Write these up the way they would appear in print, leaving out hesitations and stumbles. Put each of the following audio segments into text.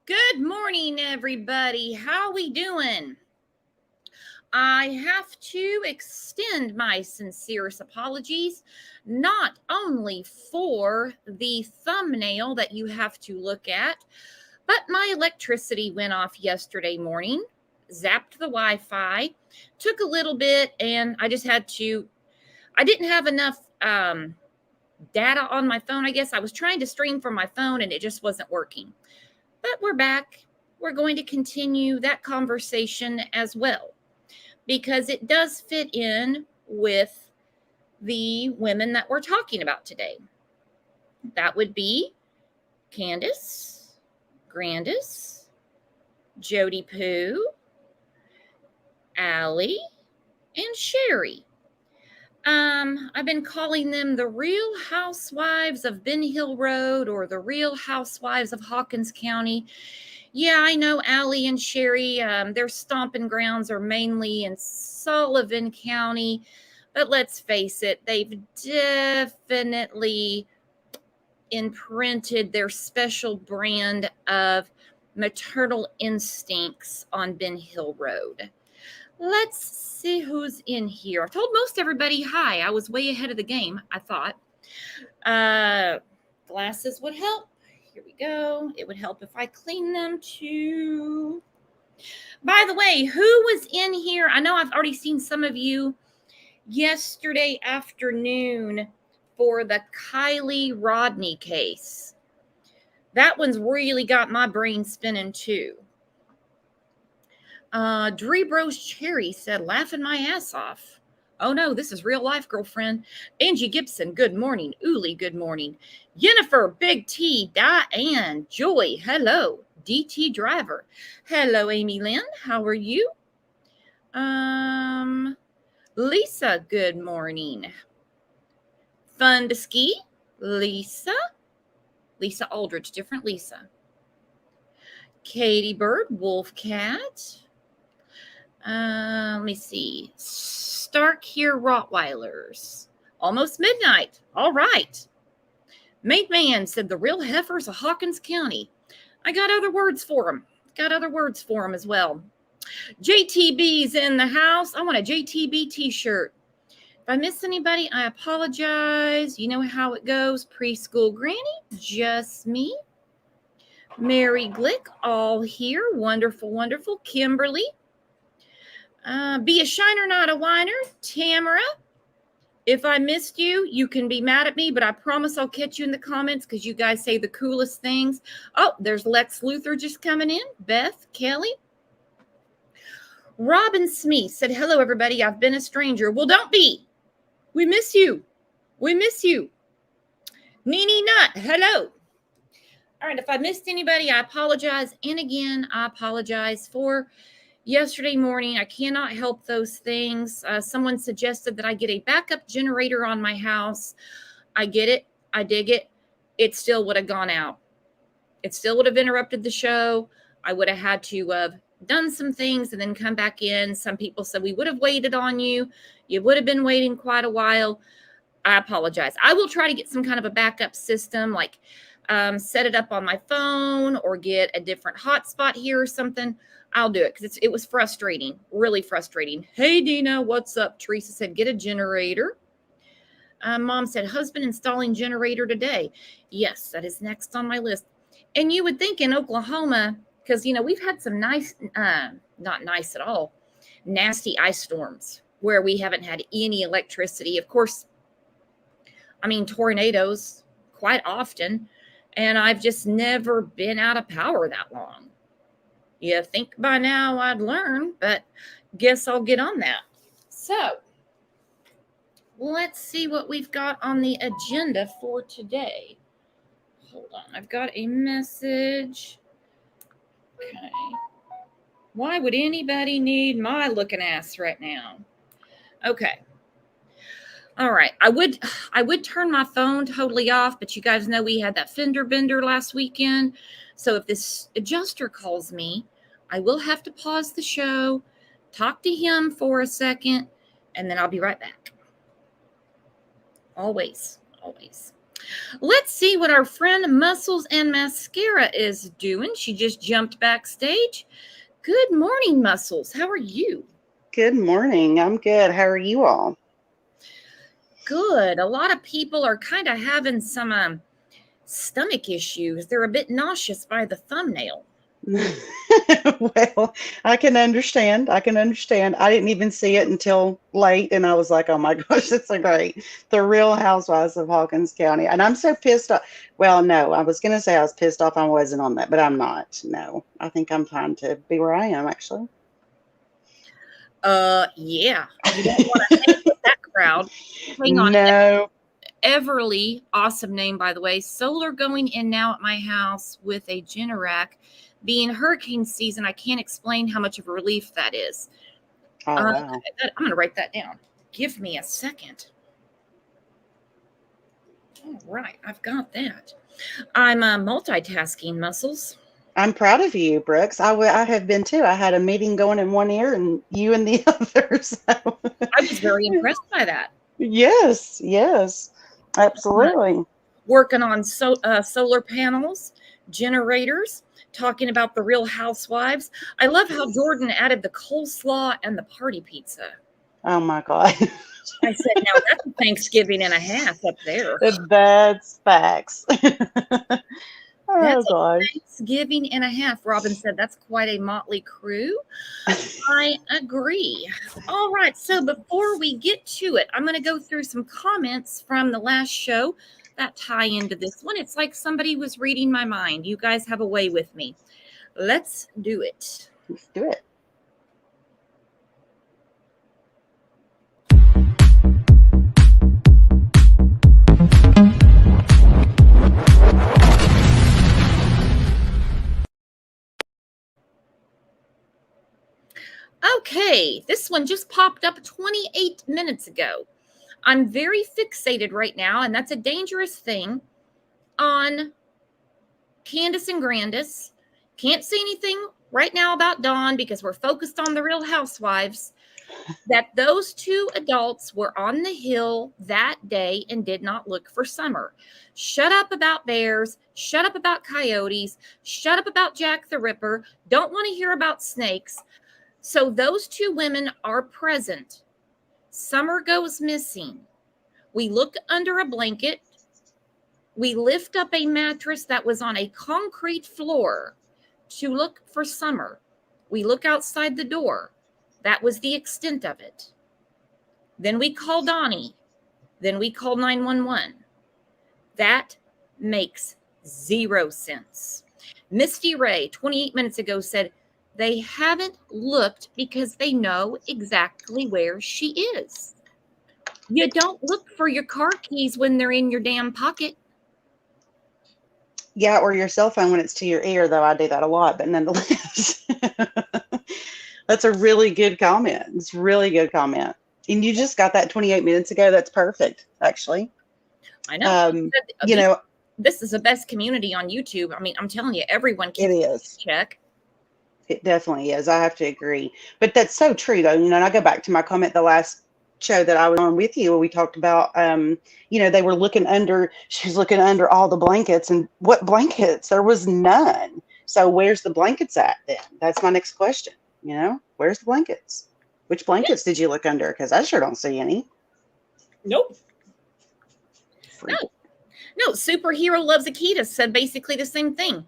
Good morning, everybody. How we doing? I have to extend my sincerest apologies, not only for the thumbnail that you have to look at, but my electricity went off yesterday morning, zapped the Wi-Fi, took a little bit, and I didn't have enough data on my phone, I guess. I was trying to stream from my phone and it just wasn't working. But we're back. We're going to continue that conversation as well because it does fit in with the women that we're talking about today. That would be Candace, Grandis, Jody Pooh, Allie, and Sherry. I've been calling them the Real Housewives of Ben Hill Road or the Real Housewives of Hawkins County. Yeah, I know Allie and Sherry, their stomping grounds are mainly in Sullivan County, but let's face it, they've definitely imprinted their special brand of maternal instincts on Ben Hill Road. Let's see who's in here. I told most everybody hi. I was way ahead of the game, I thought. Glasses would help. Here we go. It would help if I clean them too. By the way, who was in here? I know I've already seen some of you yesterday afternoon for the Kylie Rodney case. That one's really got my brain spinning too. Drebros Cherry said, laughing my ass off. Oh no, this is real life, girlfriend. Angie Gibson, good morning. Uli, good morning. Jennifer, Big T, Diane, Joy, hello. DT Driver, hello. Amy Lynn, how are you? Lisa, good morning. Fun to ski, Lisa Aldridge, different Lisa. Katie Bird, Wolf Cat. Let me see. Stark here, Rottweilers. Almost midnight. All right. Mate Man said the real heifers of Hawkins County. I got other words for them. As well. JTB's in the house. I want a JTB t-shirt. If I miss anybody, I apologize. You know how it goes. Preschool Granny, just me. Mary Glick, all here. Wonderful, wonderful. Kimberly. Be a shiner, not a whiner. Tamara, if I missed you, you can be mad at me, but I promise I'll catch you in the comments because you guys say the coolest things. Oh, there's Lex Luthor just coming in. Beth, Kelly. Robin Smith said, hello, everybody. I've been a stranger. Well, don't be. We miss you. Nene Nut, hello. All right, if I missed anybody, I apologize. And again, I apologize for yesterday morning. I cannot help those things. Someone suggested that I get a backup generator on my house. I get it. I dig it. It still would have gone out. It still would have interrupted the show. I would have had to have done some things and then come back in. Some people said we would have waited on you. You would have been waiting quite a while. I apologize. I will try to get some kind of a backup system, like set it up on my phone or get a different hotspot here or something. I'll do it because it was frustrating, really frustrating. Hey, Dina, what's up? Teresa said, get a generator. Mom said, husband installing generator today. Yes, that is next on my list. And you would think in Oklahoma, because, we've had some nice, not nice at all, nasty ice storms where we haven't had any electricity. Of course, tornadoes quite often. And I've just never been out of power that long. You think by now I'd learn, but guess I'll get on that. So let's see what we've got on the agenda for today. Hold on, I've got a message. Okay. Why would anybody need my looking ass right now? Okay. All right. I would turn my phone totally off, but you guys know we had that fender bender last weekend. So if this adjuster calls me, I will have to pause the show, talk to him for a second, and then I'll be right back. Always. Let's see what our friend Muscles and Mascara is doing. She just jumped backstage. Good morning, Muscles. How are you? Good morning. I'm good. How are you all? Good. A lot of people are kind of having some stomach issues. They're a bit nauseous by the thumbnail. Well, I can understand. I can understand. I didn't even see it until late, and I was like, "Oh my gosh, it's so great!" The Real Housewives of Hawkins County, and I'm so pissed off. Well, no, I was gonna say I was pissed off. I wasn't on that, but I'm not. No, I think I'm fine to be where I am, actually. Yeah. You don't want to hang with that crowd. Hang on. No. Everly, awesome name, by the way. Solar going in now at my house with a Generac. Being hurricane season, I can't explain how much of a relief that is. Oh wow. I'm going to write that down. Give me a second. All right, I've got that. I'm multitasking, Muscles. I'm proud of you, Brooks. I have been too. I had a meeting going in one ear and you in the other. So. I was very impressed by that. Yes, yes, absolutely. Working on solar panels, generators, talking about the Real Housewives. I love how Jordan added the coleslaw and the party pizza. Oh my God. I said, now that's a Thanksgiving and a half up there. That's facts. Oh That's a gosh. Thanksgiving and a half. Robin said that's quite a motley crew. I agree. All right. So before we get to it, I'm going to go through some comments from the last show that tie into this one. It's like somebody was reading my mind. You guys have a way with me. Let's do it. Let's do it. Okay. This one just popped up 28 minutes ago. I'm very fixated right now, and that's a dangerous thing, on Candace and Grandis. Can't say anything right now about Dawn because we're focused on the Real Housewives. That those two adults were on the hill that day and did not look for Summer. Shut up about bears. Shut up about coyotes. Shut up about Jack the Ripper. Don't want to hear about snakes. So those two women are present. Summer goes missing. We look under a blanket. We lift up a mattress that was on a concrete floor to look for Summer. We look outside the door. That was the extent of it. Then we call Donnie. Then we call 911. That makes zero sense. Misty Ray, 28 minutes ago, said they haven't looked because they know exactly where she is. You don't look for your car keys when they're in your damn pocket. Yeah, or your cell phone when it's to your ear, though I do that a lot, but nonetheless. That's a really good comment. It's a really good comment. And you just got that 28 minutes ago. That's perfect, actually. I know. You know, this is the best community on YouTube. I mean, I'm telling you, everyone keeps it is. Check. It definitely is. I have to agree. But that's so true, though. You know, and I go back to my comment the last show that I was on with you, where we talked about, you know, they were looking under, she's looking under all the blankets. And what blankets? There was none. So where's the blankets at then? That's my next question. You know, where's the blankets? Which blankets did you look under? Because I sure don't see any. Nope. No, Superhero Loves Akita said basically the same thing.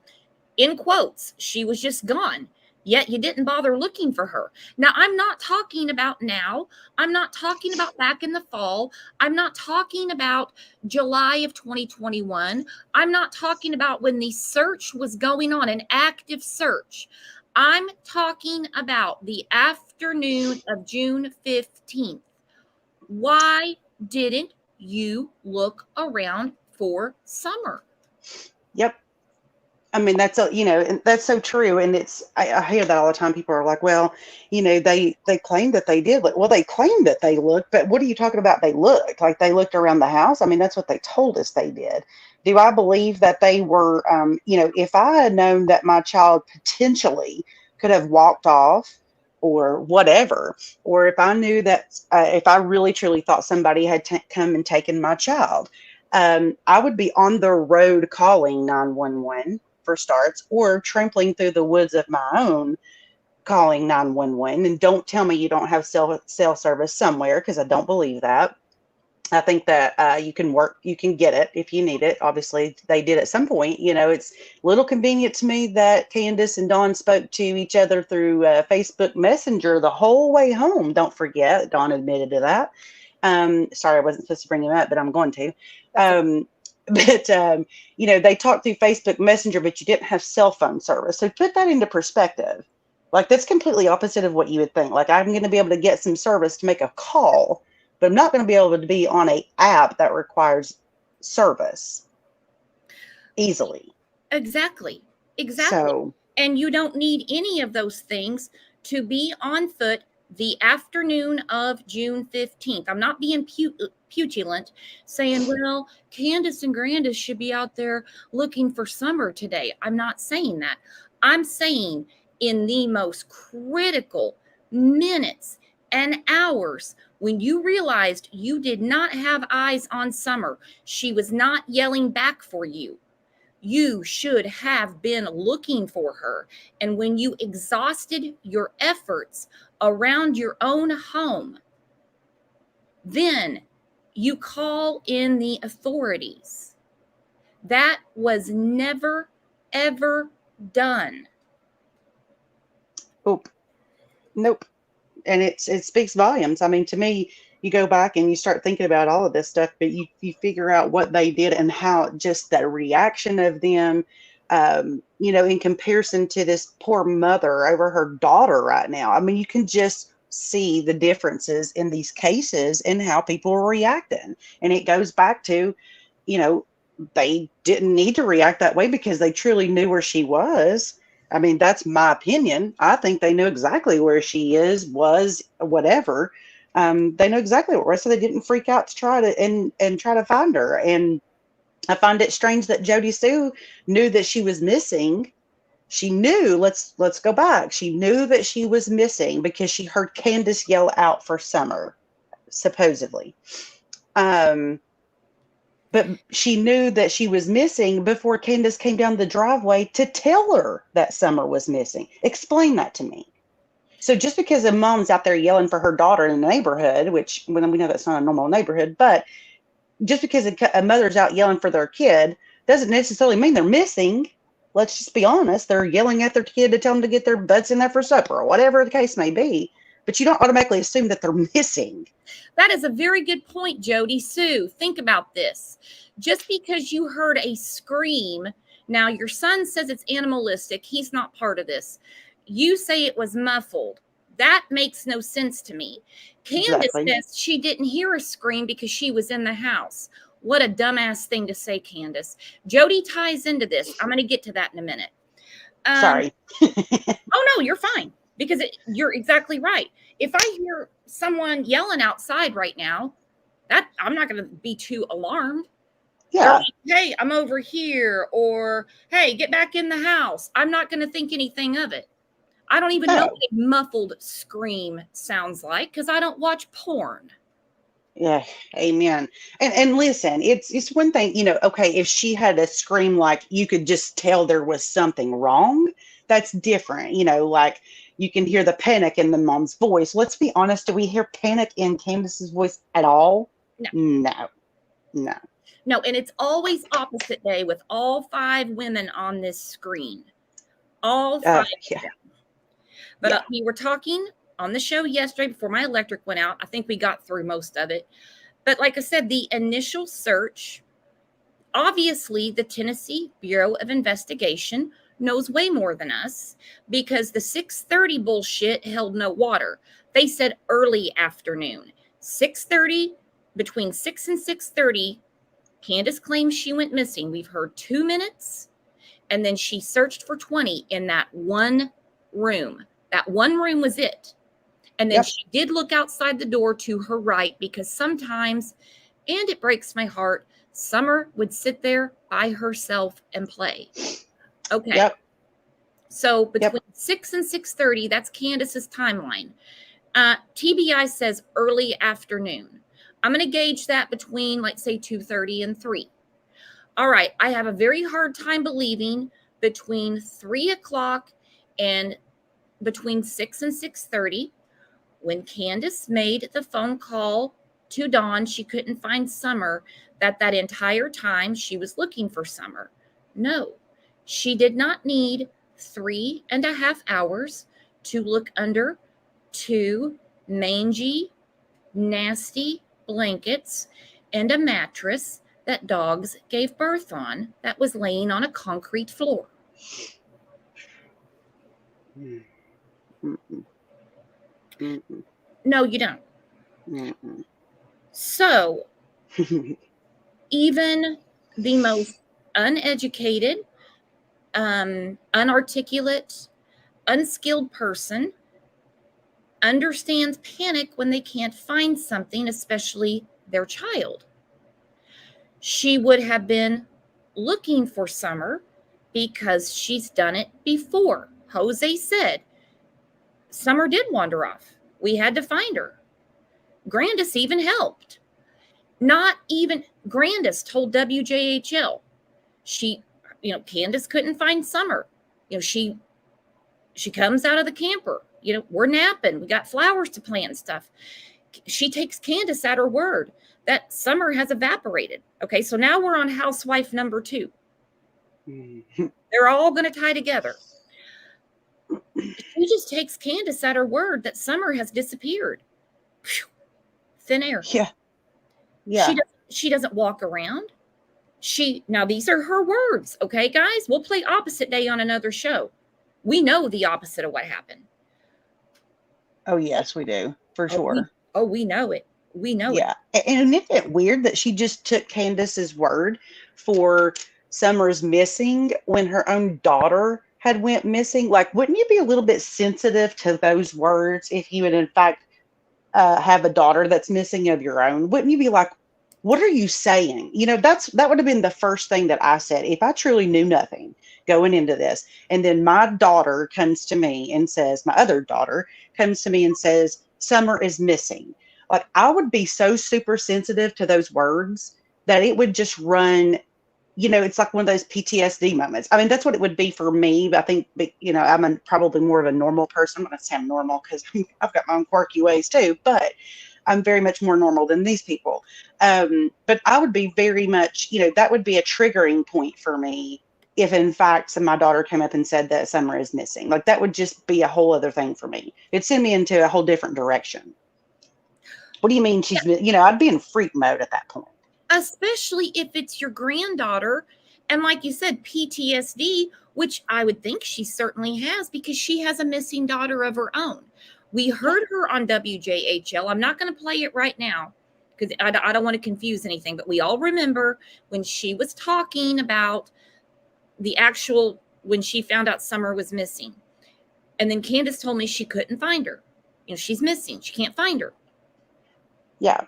In quotes, she was just gone. Yet you didn't bother looking for her. Now, I'm not talking about now. I'm not talking about back in the fall. I'm not talking about July of 2021. I'm not talking about when the search was going on, an active search. I'm talking about the afternoon of June 15th. Why didn't you look around for Summer? Yep. I mean, that's you know, and that's so true. And I hear that all the time. People are like, well, you know, they claim that they did look. Well, they claim that they looked, but what are you talking about? They looked like they looked around the house. I mean, that's what they told us they did. Do I believe that they were, you know, if I had known that my child potentially could have walked off or whatever, or if I knew that, if I really truly thought somebody had come and taken my child, I would be on the road calling 911 for starts, or trampling through the woods of my own calling 911. And don't tell me you don't have cell service somewhere, because I don't believe that. I think that you can get it if you need it. Obviously, they did at some point. It's a little convenient to me that Candace and Dawn spoke to each other through Facebook Messenger the whole way home. Don't forget, Dawn admitted to that. Sorry, I wasn't supposed to bring him up, but I'm going to. Um, they talked through Facebook Messenger, but you didn't have cell phone service. So put that into perspective. Like, that's completely opposite of what you would think. Like, I'm going to be able to get some service to make a call, but I'm not going to be able to be on a app that requires service easily. Exactly. So, And you don't need any of those things to be on foot the afternoon of June 15th. I'm not being pugilant saying, well, Candace and Grandis should be out there looking for Summer today. I'm not saying that. I'm saying in the most critical minutes and hours, when you realized you did not have eyes on Summer, she was not yelling back for you. You should have been looking for her. And when you exhausted your efforts around your own home, then you call in the authorities. That was never, ever done. nope. And it speaks volumes. I mean, to me, you go back and you start thinking about all of this stuff, but you figure out what they did and how just that reaction of them, in comparison to this poor mother over her daughter right now. I mean, you can just see the differences in these cases and how people are reacting. And it goes back to, they didn't need to react that way because they truly knew where she was. I mean, that's my opinion. I think they knew exactly where she was, whatever. They know exactly what, so they didn't freak out to try to and try to find her. And I find it strange that Jody Sue knew that she was missing. She knew. Let's go back. She knew that she was missing because she heard Candace yell out for Summer, supposedly. But she knew that she was missing before Candace came down the driveway to tell her that Summer was missing. Explain that to me. So just because a mom's out there yelling for her daughter in the neighborhood, which we know that's not a normal neighborhood, but just because a mother's out yelling for their kid doesn't necessarily mean they're missing. Let's just be honest. They're yelling at their kid to tell them to get their butts in there for supper or whatever the case may be. But you don't automatically assume that they're missing. That is a very good point, Jody Sue. Think about this. Just because you heard a scream, now your son says it's animalistic. He's not part of this. You say it was muffled. That makes no sense to me. Candace says she didn't hear a scream because she was in the house. What a dumbass thing to say, Candace. Jody ties into this. I'm going to get to that in a minute. Sorry. Oh, no, you're fine. Because you're exactly right. If I hear someone yelling outside right now, I'm not going to be too alarmed. Yeah. Like, hey, I'm over here, or hey, get back in the house. I'm not going to think anything of it. I don't even know what a muffled scream sounds like because I don't watch porn. Yeah, amen. And listen, it's one thing, okay, if she had a scream like you could just tell there was something wrong, that's different. Like you can hear the panic in the mom's voice. Let's be honest, do we hear panic in Candace's voice at all? No. No, and it's always opposite day with all 5 women on this screen. All 5 of them. But we were talking on the show yesterday before my electric went out. I think we got through most of it. But like I said, the initial search, obviously the Tennessee Bureau of Investigation knows way more than us because the 6:30 bullshit held no water. They said early afternoon. 6:30, between 6 and 6:30, Candace claims she went missing. We've heard 2 minutes, and then she searched for 20 in that one room. That one room was it. And then she did look outside the door to her right because sometimes, and it breaks my heart, Summer would sit there by herself and play. Okay. Yep. So between 6 and 6:30, that's Candace's timeline. TBI says early afternoon. I'm going to gauge that between, let's say, 2:30 and 3. All right, I have a very hard time believing between 3 o'clock and between 6 and 6:30, when Candace made the phone call to Dawn, she couldn't find Summer, that entire time she was looking for Summer. No, she did not need 3.5 hours to look under 2 mangy, nasty blankets and a mattress that dogs gave birth on that was laying on a concrete floor. Mm-mm. Mm-mm. No, you don't. Mm-mm. So, even the most uneducated, unarticulate, unskilled person understands panic when they can't find something, especially their child. She would have been looking for Summer because she's done it before. Jose said, Summer did wander off. We had to find her. Grandis even helped. Not even Grandis told WJHL. Candace couldn't find Summer. She comes out of the camper. We're napping. We got flowers to plant and stuff. She takes Candace at her word that Summer has evaporated. Okay, so now we're on housewife number 2. They're all going to tie together. She just takes Candace at her word that Summer has disappeared. Phew. Thin air. Yeah. She doesn't walk around. Now these are her words, okay, guys? We'll play opposite day on another show. We know the opposite of what happened. Oh, yes, we do. For sure. We know it. We know it. Yeah. And isn't it weird that she just took Candace's word for Summer's missing when her own daughter had went missing? Like, wouldn't you be a little bit sensitive to those words if you would, in fact, have a daughter that's missing of your own? Wouldn't you be like, what are you saying? That would have been the first thing that I said if I truly knew nothing going into this. And then my daughter comes to me and says, my other daughter comes to me and says, Summer is missing. Like, I would be so super sensitive to those words that it would just run, it's like one of those PTSD moments. I mean, that's what it would be for me. But I think, I'm probably more of a normal person. I'm going to say I'm normal because I've got my own quirky ways too, but I'm very much more normal than these people. But I would be very much, that would be a triggering point for me if, in fact, my daughter came up and said that Summer is missing. Like, that would just be a whole other thing for me. It'd send me into a whole different direction. What do you mean she's, I'd be in freak mode at that point. Especially if it's your granddaughter. And like you said, PTSD, which I would think she certainly has because she has a missing daughter of her own. We heard her on WJHL. I'm not going to play it right now because I don't want to confuse anything, but we all remember when she was talking about when she found out Summer was missing. And then Candace told me she couldn't find her. She's missing. She can't find her. Yeah.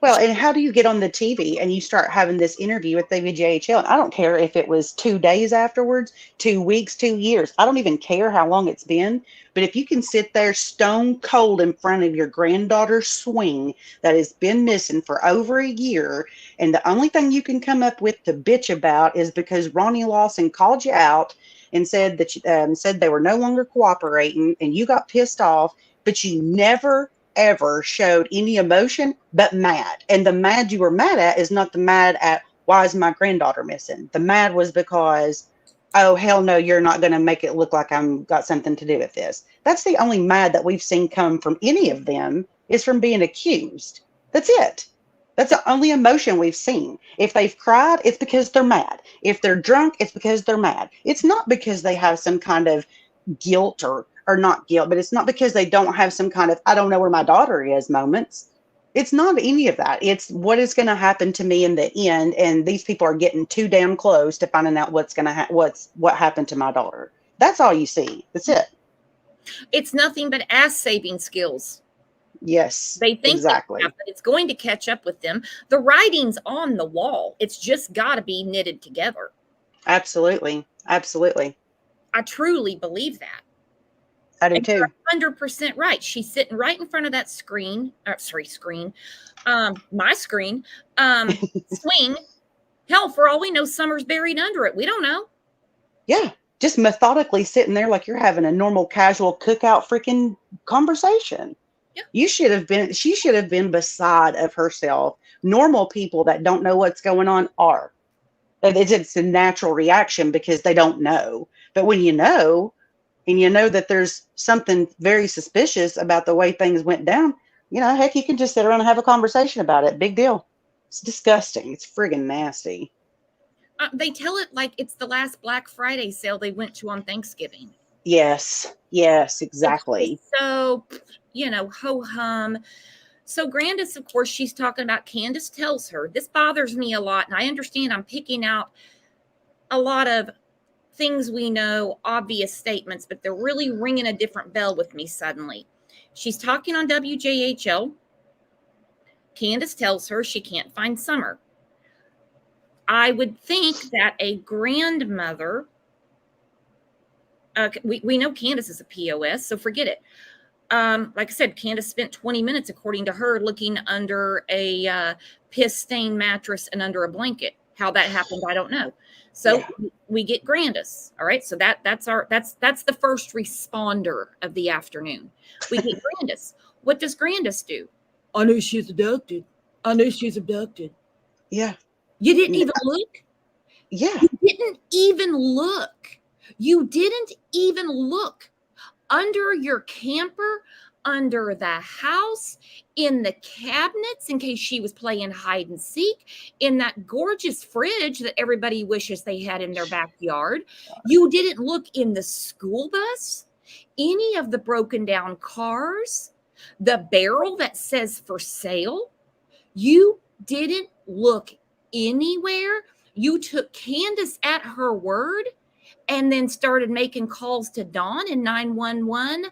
Well, and how do you get on the TV and you start having this interview with WJHL? And I don't care if it was 2 days afterwards, 2 weeks, 2 years. I don't even care how long it's been. But if you can sit there stone cold in front of your granddaughter's swing that has been missing for over a year, and the only thing you can come up with to bitch about is because Ronnie Lawson called you out and said that said they were no longer cooperating, and you got pissed off, but you never ever showed any emotion but mad. And the mad you were mad at is not the mad at why is my granddaughter missing. The mad was because, oh hell no, you're not going to make it look like I'm got something to do with this. That's the only mad that we've seen come from any of them is from being accused. That's it. That's the only emotion we've seen. If they've cried, it's because they're mad. If they're drunk, it's because they're mad. It's not because they have some kind of guilt or not guilt, but it's not because they don't have some kind of I don't know where my daughter is moments. It's not any of that. It's what is going to happen to me in the end, and these people are getting too damn close to finding out what's going to what happened to my daughter. That's all you see. That's it. It's nothing but ass saving skills. Yes, they think exactly. It's going to catch up with them. The writing's on the wall. It's just got to be knitted together. Absolutely. I truly believe that. I do And you're too. 100% right. She's sitting right in front of that screen. Screen. My screen. Swing. Hell, for all we know, Summer's buried under it. We don't know. Yeah. Just methodically sitting there like you're having a normal, casual cookout freaking conversation. Yeah. She should have been beside of herself. Normal people that don't know what's going on are. It's a natural reaction because they don't know. But when you know, and you know that there's something very suspicious about the way things went down, heck, you can just sit around and have a conversation about it. Big deal. It's disgusting. It's friggin' nasty. They tell it like it's the last Black Friday sale they went to on Thanksgiving. Yes, exactly. So, ho hum. So Grandis, of course, she's talking about Candace tells her, this bothers me a lot. And I understand I'm picking out a lot of things we know, obvious statements, but they're really ringing a different bell with me suddenly. She's talking on WJHL. Candace tells her she can't find Summer. I would think that a grandmother, we know Candace is a POS, so forget it. Like I said, Candace spent 20 minutes, according to her, looking under a piss-stained mattress and under a blanket. How that happened, I don't know. So we get Grandis. All right. So that's the first responder of the afternoon. We get Grandis. What does Grandis do? I know she's abducted. Yeah. You didn't even look? Yeah. You didn't even look under your camper, under the house, in the cabinets in case she was playing hide and seek, in that gorgeous fridge that everybody wishes they had in their backyard. You didn't look in the school bus, any of the broken down cars, the barrel that says for sale. You didn't look anywhere. You took Candace at her word and then started making calls to Dawn and 911.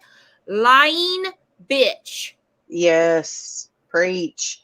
Lying bitch. Yes. Preach.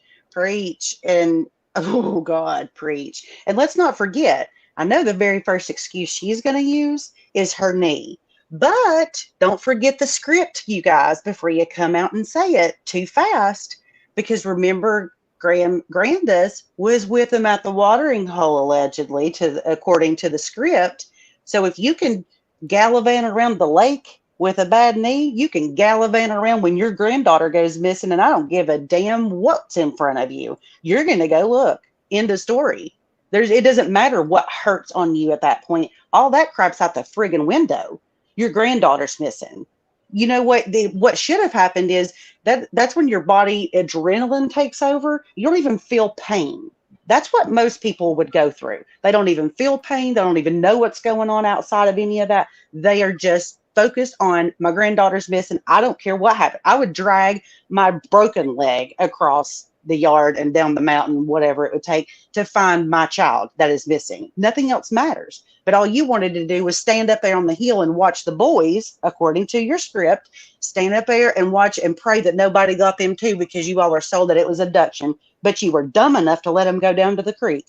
And oh God, preach. And let's not forget, I know the very first excuse she's going to use is her knee. But don't forget the script, you guys, before you come out and say it too fast. Because remember, Grandis was with him at the watering hole, allegedly, according to the script. So if you can gallivant around the lake with a bad knee, you can gallivant around when your granddaughter goes missing, and I don't give a damn what's in front of you. You're going to go look. End of story. It doesn't matter what hurts on you at that point. All that crap's out the friggin' window. Your granddaughter's missing. You know what should have happened is that's when your body adrenaline takes over. You don't even feel pain. That's what most people would go through. They don't even feel pain. They don't even know what's going on outside of any of that. They are just focused on my granddaughter's missing. I don't care what happened. I would drag my broken leg across the yard and down the mountain, whatever it would take to find my child that is missing. Nothing else matters. But all you wanted to do was stand up there on the hill and watch the boys, according to your script, stand up there and watch and pray that nobody got them too, because you all were sold that it was abduction, but you were dumb enough to let them go down to the creek.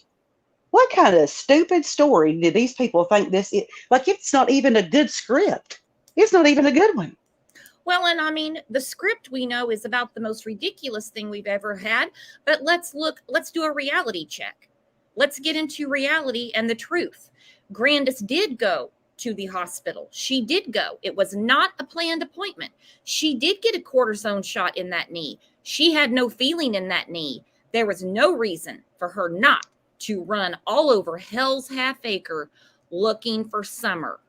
What kind of stupid story do these people think this is? Like, it's not even a good script. It's not even a good one. Well, and I mean, the script we know is about the most ridiculous thing we've ever had, but let's do a reality check. Let's get into reality and the truth. Grandis did go to the hospital. She did go. It was not a planned appointment. She did get a cortisone shot in that knee. She had no feeling in that knee. There was no reason for her not to run all over Hell's Half Acre looking for Summer.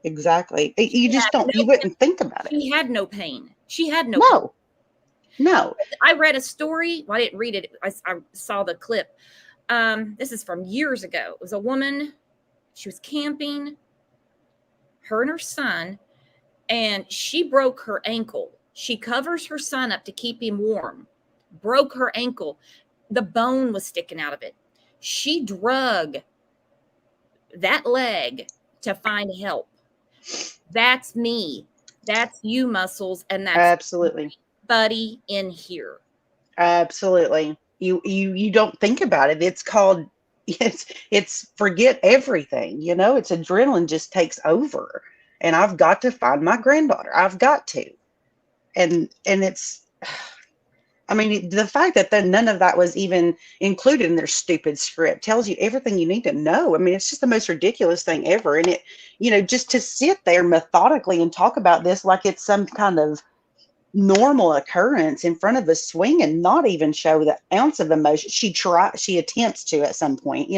Exactly. You just don't, you wouldn't think about it. She had no pain. She had no pain. No. No. I read a story. Well, I didn't read it. I saw the clip. This is from years ago. It was a woman. She was camping, her and her son, and she broke her ankle. She covers her son up to keep him warm. Broke her ankle. The bone was sticking out of it. She drug that leg to find help. That's me. That's you, Muscles, and that's absolutely everybody in here. Absolutely. You don't think about it. It's called it's forget everything. It's adrenaline just takes over. and I've got to find my granddaughter. I've got to. And it's, I mean, the fact that none of that was even included in their stupid script tells you everything you need to know. I mean, it's just the most ridiculous thing ever. And just to sit there methodically and talk about this like it's some kind of normal occurrence in front of a swing and not even show the ounce of emotion. She attempts to at some point,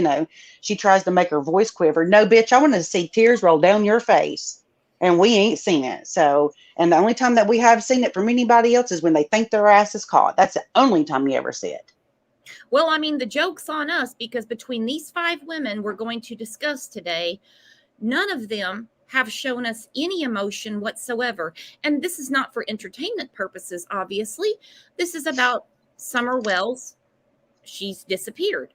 she tries to make her voice quiver. No, bitch, I want to see tears roll down your face. And we ain't seen it. So, and the only time that we have seen it from anybody else is when they think their ass is caught. That's the only time you ever see it. Well, I mean, the joke's on us, because between these 5 women we're going to discuss today, none of them have shown us any emotion whatsoever. And this is not for entertainment purposes, obviously. This is about Summer Wells. She's disappeared.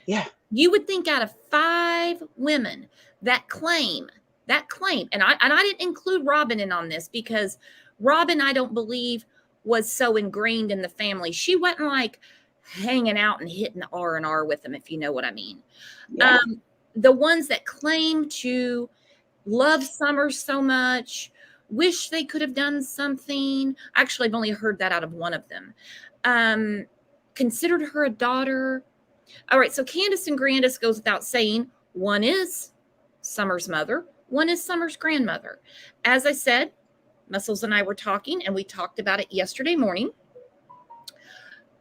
Yeah. You would think out of 5 women that claim, and I didn't include Robin in on this, because Robin, I don't believe, was so ingrained in the family. She wasn't like hanging out and hitting the R&R with them, if you know what I mean. Yeah. The ones that claim to love Summer so much, wish they could have done something. Actually, I've only heard that out of one of them. Considered her a daughter. All right, so Candace and Grandis goes without saying. One is Summer's mother. One is Summer's grandmother. As I said, Muscles and I were talking, and we talked about it yesterday morning.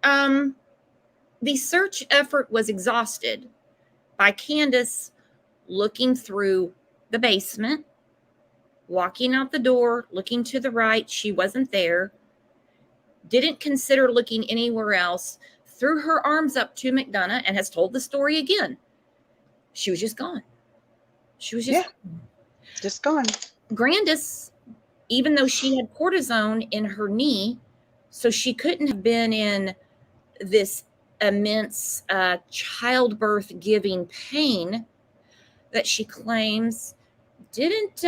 The search effort was exhausted by Candace looking through the basement, walking out the door, looking to the right. She wasn't there. Didn't consider looking anywhere else. Threw her arms up to McDonough and has told the story again. She was just gone. She was just gone. Grandis, even though she had cortisone in her knee, so she couldn't have been in this immense childbirth giving pain that she claims, didn't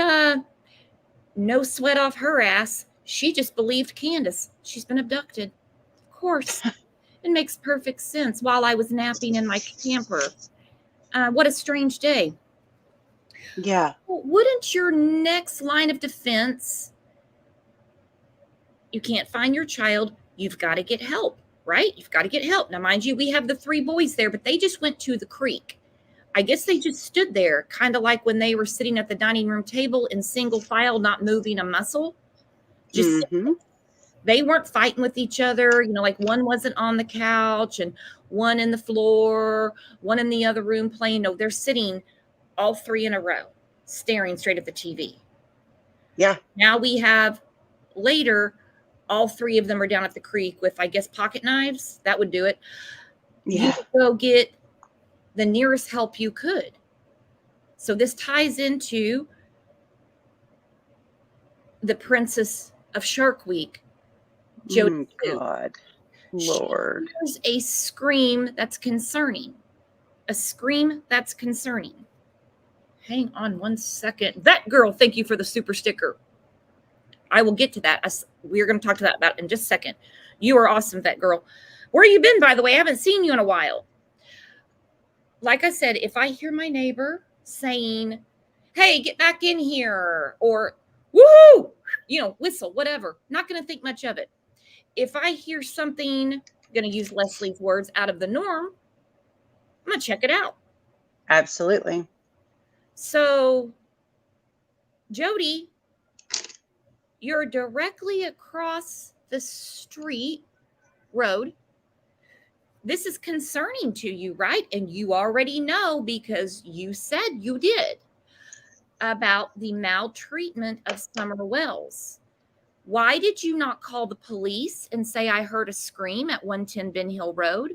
no sweat off her ass. She just believed Candace. She's been abducted. Of course. It makes perfect sense. While I was napping in my camper. What a strange day. Yeah. Well, wouldn't your next line of defense, you can't find your child, you've got to get help, right? You've got to get help. Now, mind you, we have the 3 boys there, but they just went to the creek. I guess they just stood there, kind of like when they were sitting at the dining room table in single file, not moving a muscle. Just they weren't fighting with each other. Like one wasn't on the couch and one in the floor, one in the other room playing. No, they're sitting all 3 in a row, staring straight at the TV. Yeah. Now we have later, all 3 of them are down at the creek with, I guess, pocket knives. That would do it. Yeah. You go get the nearest help you could. So this ties into the Princess of Shark Week, Jody. God, Lord. There's a scream that's concerning. A scream that's concerning. Hang on one second. That girl, thank you for the super sticker. I will get to that. We're going to talk to that about in just a second. You are awesome, Vet Girl. Where you been, by the way? I haven't seen you in a while. Like I said, if I hear my neighbor saying, hey, get back in here, or woohoo, whistle, whatever, not going to think much of it. If I hear something, I'm going to use Leslie's words, out of the norm, I'm going to check it out. Absolutely. So, Jody, you're directly across the road. This is concerning to you, right? And you already know, because you said you did, about the maltreatment of Summer Wells. Why did you not call the police and say, I heard a scream at 110 Ben Hill Road?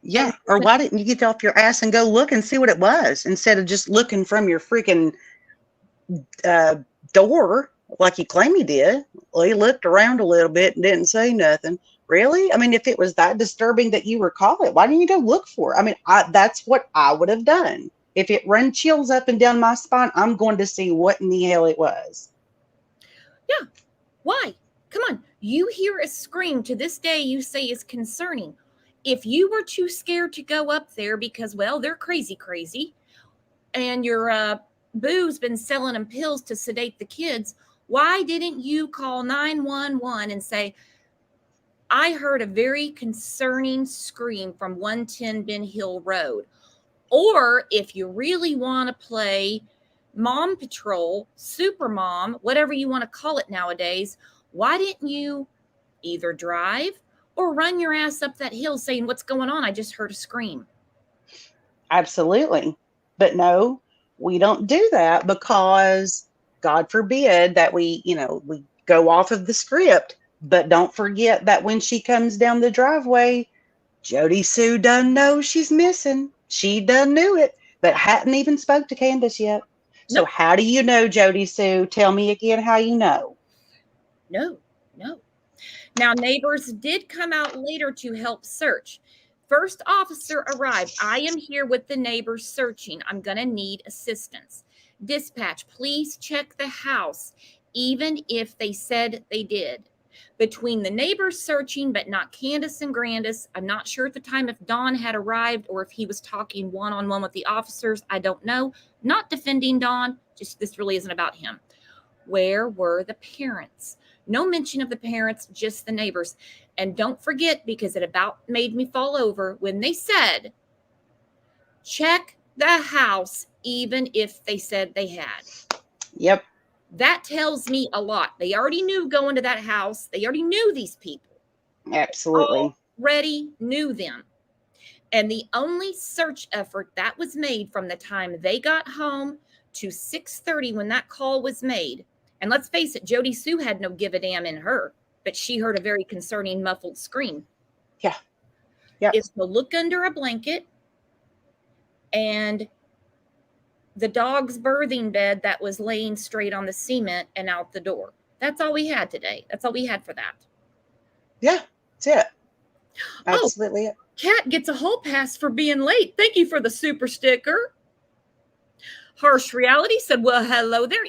Yeah. Or why didn't you get off your ass and go look and see what it was, instead of just looking from your freaking door like you claim you did? Well, he looked around a little bit and didn't say nothing. Really? I mean, if it was that disturbing that you recall it, why didn't you go look for it? I mean, that's what I would have done. If it run chills up and down my spine, I'm going to see what in the hell it was. Yeah. Why? Come on. You hear a scream to this day you say is concerning. If you were too scared to go up there because, well, they're crazy, and you're Boo's been selling them pills to sedate the kids. Why didn't you call 911 and say, I heard a very concerning scream from 110 Ben Hill Road? Or if you really want to play Mom Patrol, Super Mom, whatever you want to call it nowadays, why didn't you either drive or run your ass up that hill saying, what's going on? I just heard a scream. Absolutely. But no, we don't do that because God forbid that we go off of the script. But don't forget that when she comes down the driveway, Jody Sue done know she's missing. She done knew it, but hadn't even spoke to Candace yet. So Nope. how do you know, Jody Sue? Tell me again how you know. No. Now, neighbors did come out later to help search. First officer arrived. I am here with the neighbors searching. I'm going to need assistance. Dispatch, please check the house, even if they said they did. Between the neighbors searching, but not Candace and Grandis, I'm not sure at the time if Don had arrived or if he was talking one-on-one with the officers. I don't know. Not defending Don, just this really isn't about him. Where were the parents? No mention of the parents, just the neighbors. And don't forget, because it about made me fall over when they said, check the house, even if they said they had. Yep. That tells me a lot. They already knew going to that house. They already knew these people. Absolutely. Already knew them. And the only search effort that was made from the time they got home to 6:30 when that call was made. And let's face it, Jody Sue had no give a damn in her, but she heard a very concerning muffled scream. Yeah. Yeah. Is to look under a blanket and the dog's birthing bed that was laying straight on the cement and out the door. That's all we had today. That's all we had for that. Yeah, that's it. Absolutely. Cat gets a hall pass for being late. Thank you for the super sticker. Harsh Reality said, well, hello there.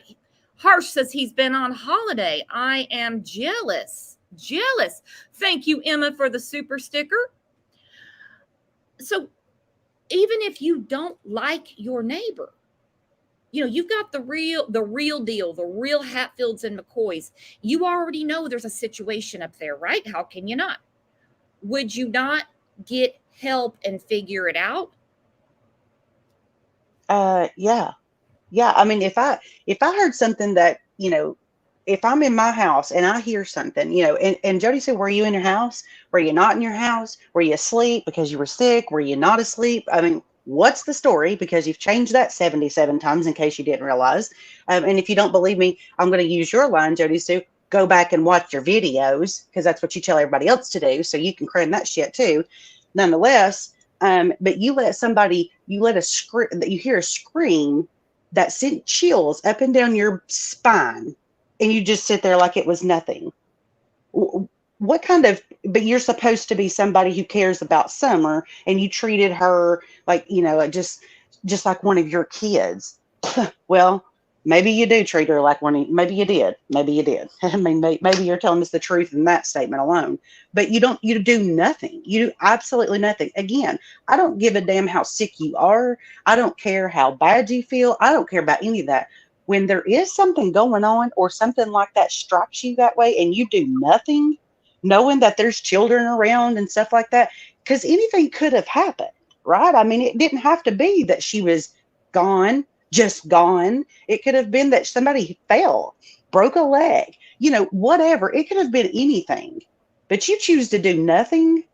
Harsh says he's been on holiday. I am jealous. Thank you, Emma, for the super sticker. So even if you don't like your neighbor, you've got the real deal, the real Hatfields and McCoys. You already know there's a situation up there, right? How can you not? Would you not get help and figure it out? Yeah. I mean, if I heard something that, if I'm in my house and I hear something, and Jody said, were you in your house? Were you not in your house? Were you asleep because you were sick? Were you not asleep? I mean, what's the story? Because you've changed that 77 times in case you didn't realize. And if you don't believe me, I'm going to use your line, Jody Sue. Go back and watch your videos because that's what you tell everybody else to do. So you can cram that shit too. Nonetheless, but you hear a scream that sent chills up and down your spine, and you just sit there like it was nothing. What kind of, but you're supposed to be somebody who cares about Summer, and you treated her like, like just like one of your kids. Well, maybe you do treat her like maybe you did. I mean, maybe you're telling us the truth in that statement alone, but you do nothing. You do absolutely nothing. Again, I don't give a damn how sick you are. I don't care how bad you feel. I don't care about any of that. When there is something going on or something like that strikes you that way and you do nothing, knowing that there's children around and stuff like that, because anything could have happened, right? I mean, it didn't have to be that she was gone. Just gone. It could have been that somebody fell, broke a leg, whatever. It could have been anything, but you choose to do nothing.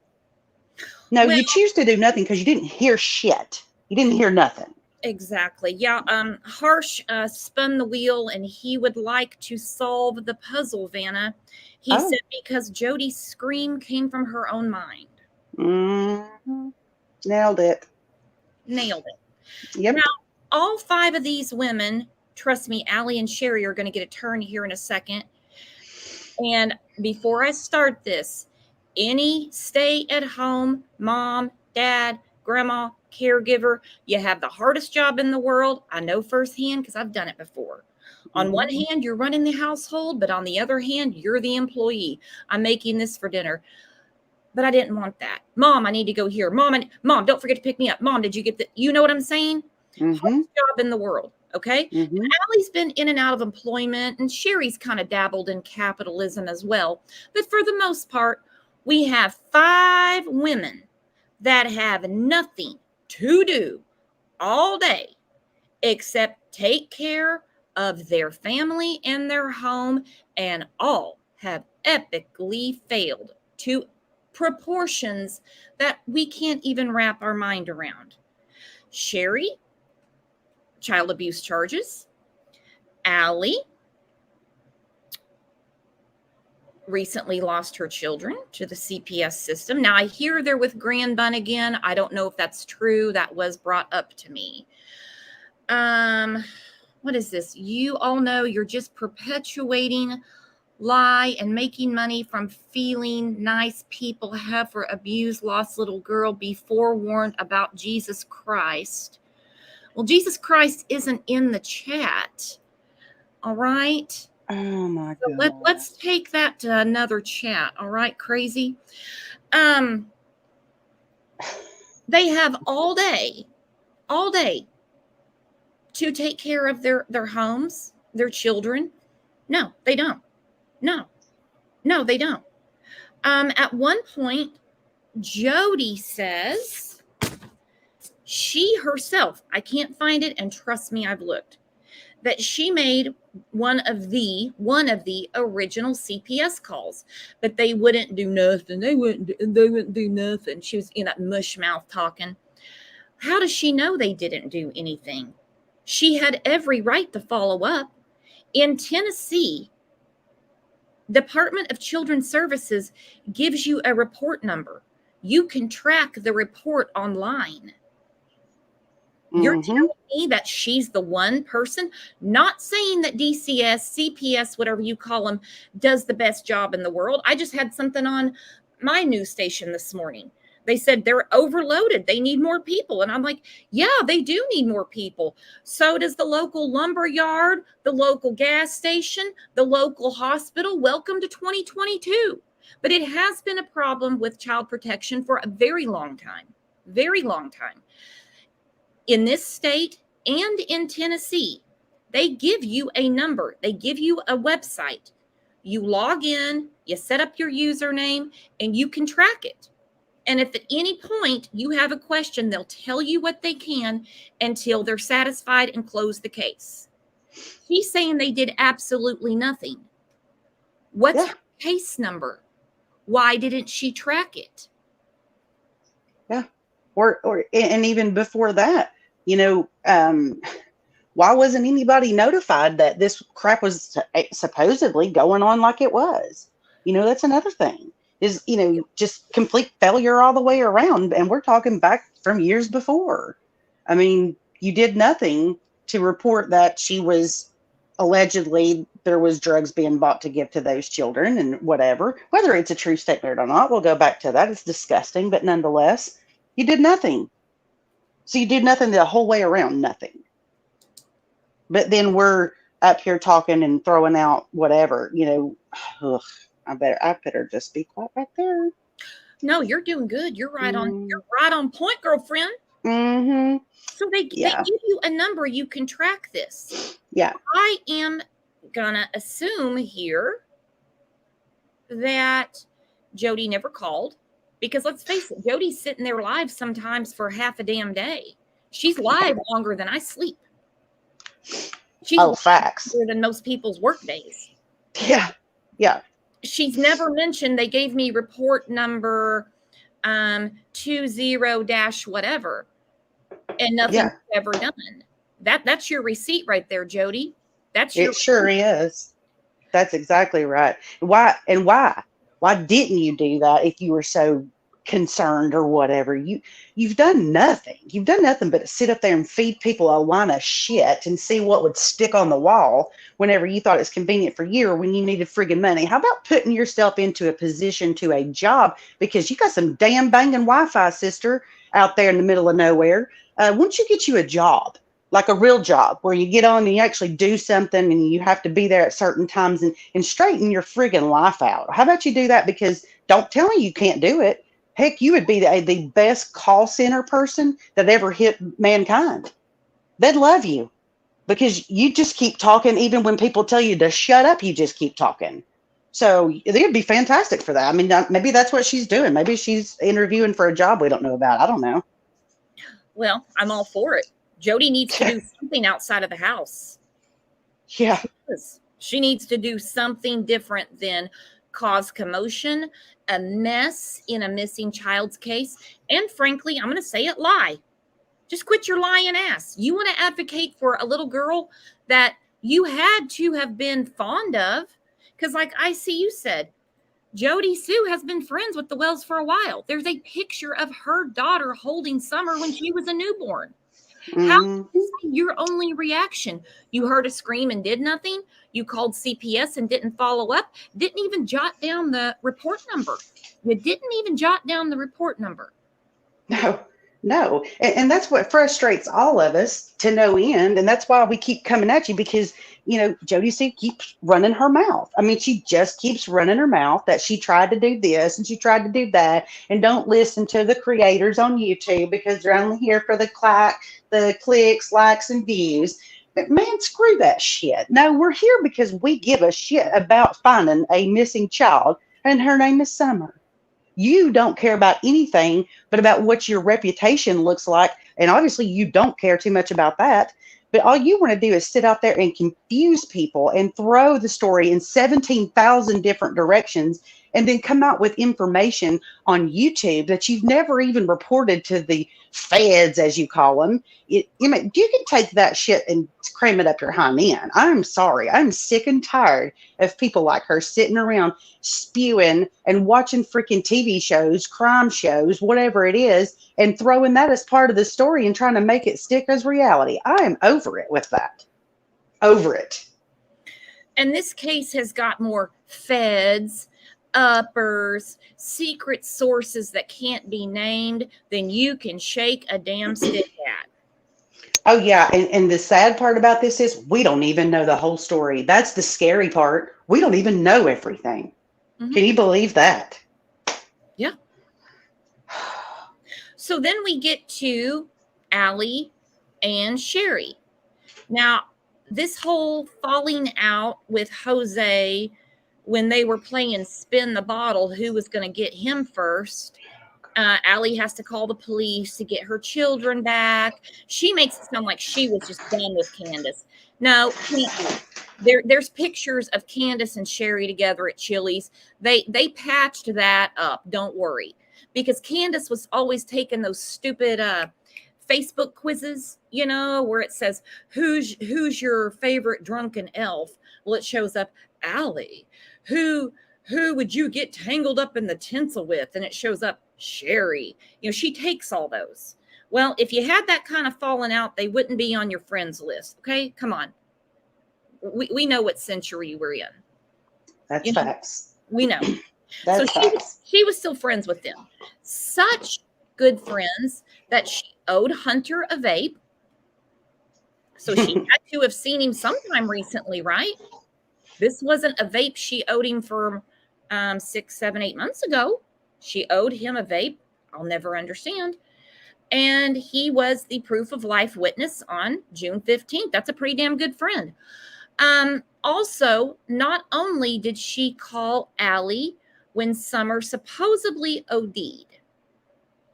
No, you choose to do nothing because you didn't hear shit. You didn't hear nothing. Exactly. Yeah. Harsh spun the wheel and he would like to solve the puzzle, Vanna. He said because Jody's scream came from her own mind. Mm-hmm. Nailed it. Yep. Now, all 5 of these women, trust me, Allie and Sherry are going to get a turn here in a second. And before I start this, any stay-at-home mom, dad, grandma, caregiver, you have the hardest job in the world. I know firsthand because I've done it before. On one hand, you're running the household, but on the other hand, you're the employee. I'm making this for dinner. But I didn't want that. Mom, I need to go here. Mom, don't forget to pick me up. Mom, did you get the, you know what I'm saying? Hardest job in the world. Okay. Mm-hmm. Allie's been in and out of employment, and Sherry's kind of dabbled in capitalism as well. But for the most part, we have 5 women that have nothing to do all day except take care of their family and their home, and all have epically failed to proportions that we can't even wrap our mind around. Sherry, child abuse charges. Allie recently lost her children to the CPS system. Now, I hear they're with Grand Bun again. I don't know if that's true. That was brought up to me. What is this? You all know you're just perpetuating lie and making money from feeling nice people have for abused, lost little girl. Be forewarned about Jesus Christ. Well, Jesus Christ isn't in the chat. All right. Oh my So God. let's take that to another chat. All right, crazy. They have all day to take care of their homes, their children. No, they don't. No, they don't. At one point, Jody says she herself, I can't find it, and trust me, I've looked, that she made one of the original CPS calls, but they wouldn't do nothing. They wouldn't do nothing. She was in that mush mouth talking. How does she know they didn't do anything? She had every right to follow up. In Tennessee, Department of Children's Services gives you a report number. You can track the report online. You're telling me that she's the one person, not saying that DCS, CPS, whatever you call them, does the best job in the world. I just had something on my news station this morning. They said they're overloaded. They need more people. And I'm like, yeah, they do need more people. So does the local lumber yard, the local gas station, the local hospital. Welcome to 2022. But it has been a problem with child protection for a very long time. Very long time. In this state and in Tennessee, they give you a number. They give you a website. You log in, you set up your username, and you can track it. And if at any point you have a question, they'll tell you what they can until they're satisfied and close the case. She's saying they did absolutely nothing. What's her case number? Why didn't she track it? Yeah. And even before that, why wasn't anybody notified that this crap was supposedly going on like it was? That's another thing is, just complete failure all the way around. And we're talking back from years before. I mean, you did nothing to report that she was allegedly there was drugs being bought to give to those children and whatever, whether it's a true statement or not. We'll go back to that. It's disgusting, but nonetheless, you did nothing. So you did nothing the whole way around, nothing. But then we're up here talking and throwing out whatever, I better just be quiet right there. No, you're doing good. You're right on point, girlfriend. Mm-hmm. So they give you a number, you can track this. Yeah. I am gonna assume here that Jody never called, because let's face it, Jody's sitting there live sometimes for half a damn day. She's live longer than I sleep. She's facts. longer than most people's work days. Yeah. Yeah. She's never mentioned they gave me report number 20- whatever, and nothing's ever done. That's your receipt right there, Jody. That's your It sure is. That's exactly right. Why didn't you do that if you were so concerned or whatever? You've done nothing. You've done nothing but sit up there and feed people a line of shit and see what would stick on the wall whenever you thought it's convenient for you or when you needed friggin' money. How about putting yourself into a position to a job, because you got some damn banging Wi-Fi, sister, out there in the middle of nowhere. Why don't you get you a job? Like a real job where you get on and you actually do something and you have to be there at certain times and straighten your friggin' life out. How about you do that? Because don't tell me you can't do it. Heck, you would be the best call center person that ever hit mankind. They'd love you. because you just keep talking, even when people tell you to shut up, you just keep talking. So it would be fantastic for that. I mean, maybe that's what she's doing. Maybe she's interviewing for a job we don't know about. I don't know. Well, I'm all for it. Jody needs to do something outside of the house. Yeah. She needs to do something different than cause commotion, a mess in a missing child's case, and frankly, I'm going to say it, lie. Just quit your lying ass. You want to advocate for a little girl that you had to have been fond of, because like ICU said, Jody Sue has been friends with the Wells for a while. There's a picture of her daughter holding Summer when she was a newborn. How is your only reaction? You heard a scream and did nothing? You called CPS and didn't follow up? Didn't even jot down the report number? You didn't even jot down the report number. No. And that's what frustrates all of us to no end. And that's why we keep coming at you because, Jody Sue keeps running her mouth. I mean, she just keeps running her mouth that she tried to do this and she tried to do that. And don't listen to the creators on YouTube because they're only here for the clicks, likes, and views. But man, screw that shit. No, we're here because we give a shit about finding a missing child, and her name is Summer. You don't care about anything but about what your reputation looks like. And obviously, you don't care too much about that. But all you want to do is sit out there and confuse people and throw the story in 17,000 different directions and then come out with information on YouTube that you've never even reported to the feds, as you call them. You can take that shit and cram it up your hind end. I'm sorry. I'm sick and tired of people like her sitting around spewing and watching freaking TV shows, crime shows, whatever it is, and throwing that as part of the story and trying to make it stick as reality. I am over it with that. Over it. And this case has got more feds, uppers, secret sources that can't be named than you can shake a damn stick at. Oh, yeah. And the sad part about this is we don't even know the whole story. That's the scary part. We don't even know everything. Mm-hmm. Can you believe that? Yeah. So then we get to Allie and Sherry. Now, this whole falling out with Jose when they were playing spin the bottle, who was going to get him first. Allie has to call the police to get her children back. She makes it sound like she was just done with Candace. No, there's pictures of Candace and Sherry together at Chili's. They patched that up. Don't worry, because Candace was always taking those stupid Facebook quizzes, where it says who's your favorite drunken elf. Well, it shows up Allie. Who would you get tangled up in the tinsel with? And it shows up Sherry. She takes all those. Well, if you had that kind of falling out, they wouldn't be on your friends list. Okay, come on. We know what century we're in. That's facts. We know. That's facts. She was still friends with them. Such good friends that she owed Hunter a vape. So she had to have seen him sometime recently, right? This wasn't a vape she owed him for 6, 7, 8 months ago. She owed him a vape. I'll never understand. And he was the proof of life witness on June 15th. That's a pretty damn good friend. Also, not only did she call Allie when Summer supposedly OD'd.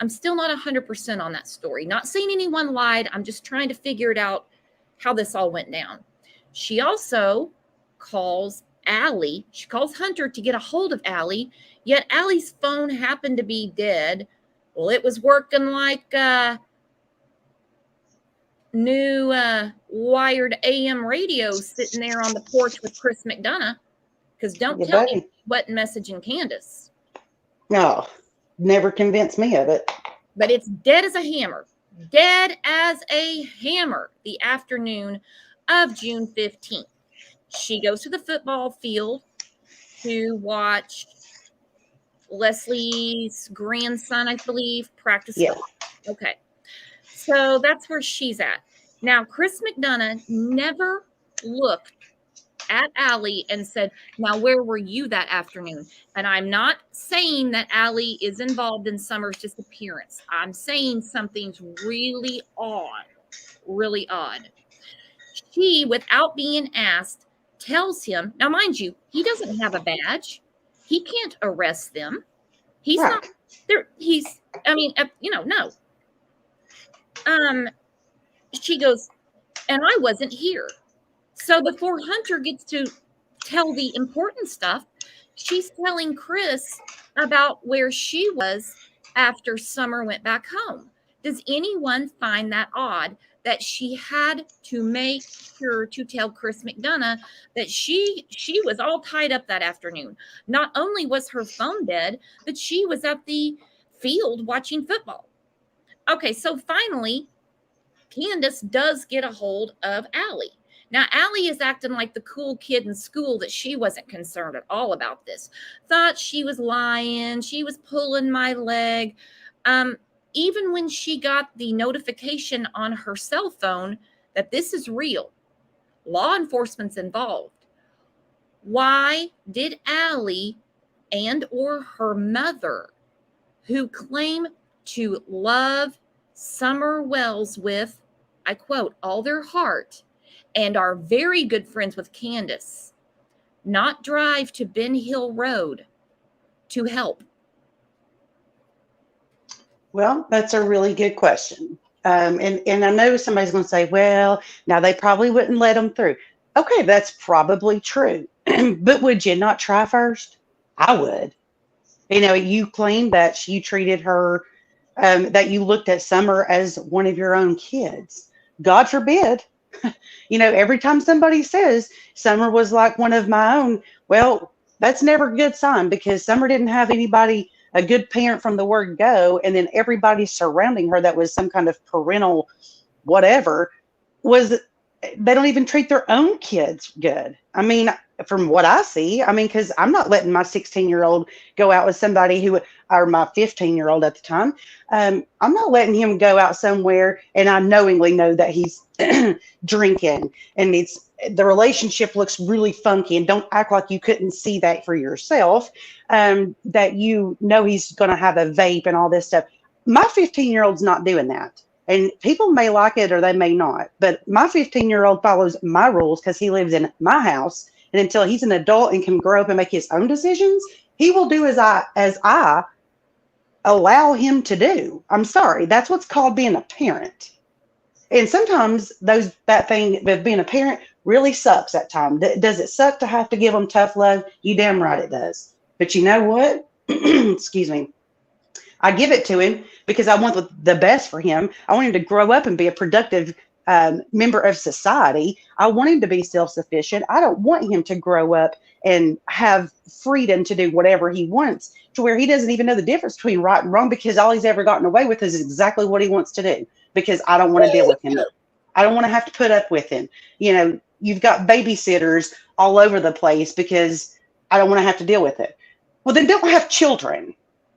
I'm still not 100% on that story. Not saying anyone lied. I'm just trying to figure it out how this all went down. She also calls Allie. She calls Hunter to get a hold of Allie, yet Allie's phone happened to be dead. Well, it was working like new wired AM radio sitting there on the porch with Chris McDonough, because don't tell me what messaging Candace. No, never convinced me of it. But it's dead as a hammer. Dead as a hammer the afternoon of June 15th. She goes to the football field to watch Leslie's grandson, I believe, practice football. Okay. So that's where she's at. Now, Chris McDonough never looked at Allie and said, now, where were you that afternoon? And I'm not saying that Allie is involved in Summer's disappearance. I'm saying something's really odd. Really odd. She, without being asked, tells him, now mind you, he doesn't have a badge. He can't arrest them. He's not Right. there. No. She goes, and I wasn't here. So before Hunter gets to tell the important stuff, she's telling Chris about where she was after Summer went back home. Does anyone find that odd that she had to make sure to tell Chris McDonough that she was all tied up that afternoon? Not only was her phone dead, but she was at the field watching football. Okay, so finally, Candace does get a hold of Allie. Now, Allie is acting like the cool kid in school that she wasn't concerned at all about this. Thought she was lying. She was pulling my leg. Even when she got the notification on her cell phone that this is real, law enforcement's involved. Why did Allie and or her mother, who claim to love Summer Wells with, I quote, all their heart, and are very good friends with Candace, not drive to Ben Hill Road to help? Well, that's a really good question. And I know somebody's going to say, well, now they probably wouldn't let them through. Okay, that's probably true. But would you not try first? I would. You claim that you treated her, that you looked at Summer as one of your own kids. God forbid. Every time somebody says Summer was like one of my own, well, that's never a good sign because Summer didn't have anybody, a good parent from the word go, and then everybody surrounding her that was some kind of parental whatever was they don't even treat their own kids good. I mean, from what I see, because I'm not letting my 16-year-old go out with somebody who, or my 15-year-old at the time, I'm not letting him go out somewhere and I knowingly know that he's drinking and the relationship looks really funky, and don't act like you couldn't see that for yourself, that he's going to have a vape and all this stuff. My 15-year-old's not doing that. And people may like it or they may not. But my 15-year-old follows my rules because he lives in my house. And until he's an adult and can grow up and make his own decisions, he will do as I allow him to do. I'm sorry. That's what's called being a parent. And sometimes that thing of being a parent really sucks at times. Does it suck to have to give them tough love? You damn right it does. But you know what? Excuse me. I give it to him because I want the best for him. I want him to grow up and be a productive member of society. I want him to be self-sufficient. I don't want him to grow up and have freedom to do whatever he wants to where he doesn't even know the difference between right and wrong because all he's ever gotten away with is exactly what he wants to do because I don't want to deal with him. I don't want to have to put up with him. You've got babysitters all over the place because I don't want to have to deal with it. Well, then don't have children.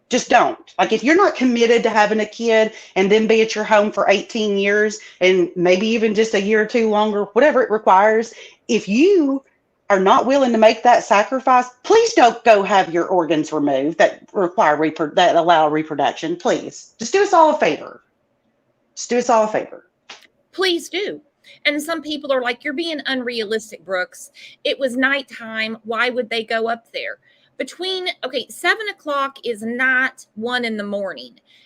Just don't. Like if you're not committed to having a kid and then be at your home for 18 years and maybe even just a year or two longer, whatever it requires, if you are not willing to make that sacrifice, please don't go have your organs removed that that allow reproduction. Please just do us all a favor. Just do us all a favor. Please do. And some people are like, you're being unrealistic, Brooks. It was nighttime. Why would they go up there? 7 o'clock is not 1 a.m.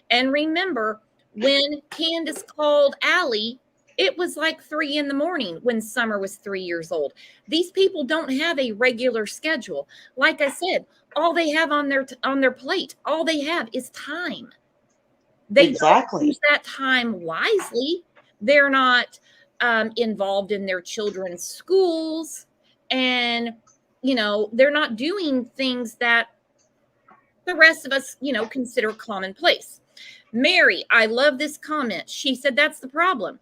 And remember, when Candace called Allie, it was like 3 a.m. when Summer was 3 years old. These people don't have a regular schedule. Like I said, all they have on their plate, all they have is time. They Exactly. don't use that time wisely. They're not involved in their children's schools, and they're not doing things that the rest of us, consider commonplace. Mary, I love this comment. She said that's the problem.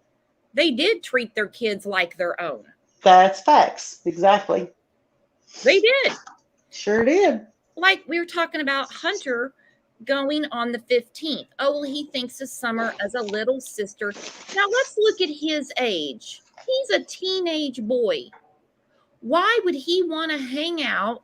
They did treat their kids like their own. That's facts. Exactly. They did. Sure did. Like we were talking about Hunter going on the 15th. Oh, well, he thinks of Summer as a little sister. Now let's look at his age. He's a teenage boy. Why would he want to hang out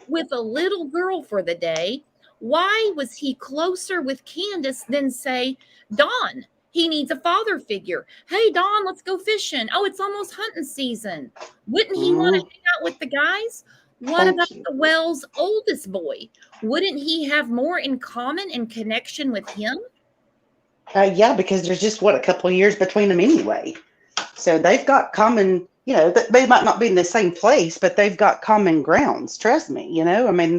with a little girl for the day? Why was he closer with Candace than, say, Dawn? He needs a father figure. Hey, Don, let's go fishing. Oh, it's almost hunting season. Wouldn't he want to hang out with the guys? What about Thank you. the Wells' oldest boy? Wouldn't he have more in common and connection with him? Yeah, because there's just a couple of years between them anyway. So they've got common, they might not be in the same place, but they've got common grounds. Trust me, I mean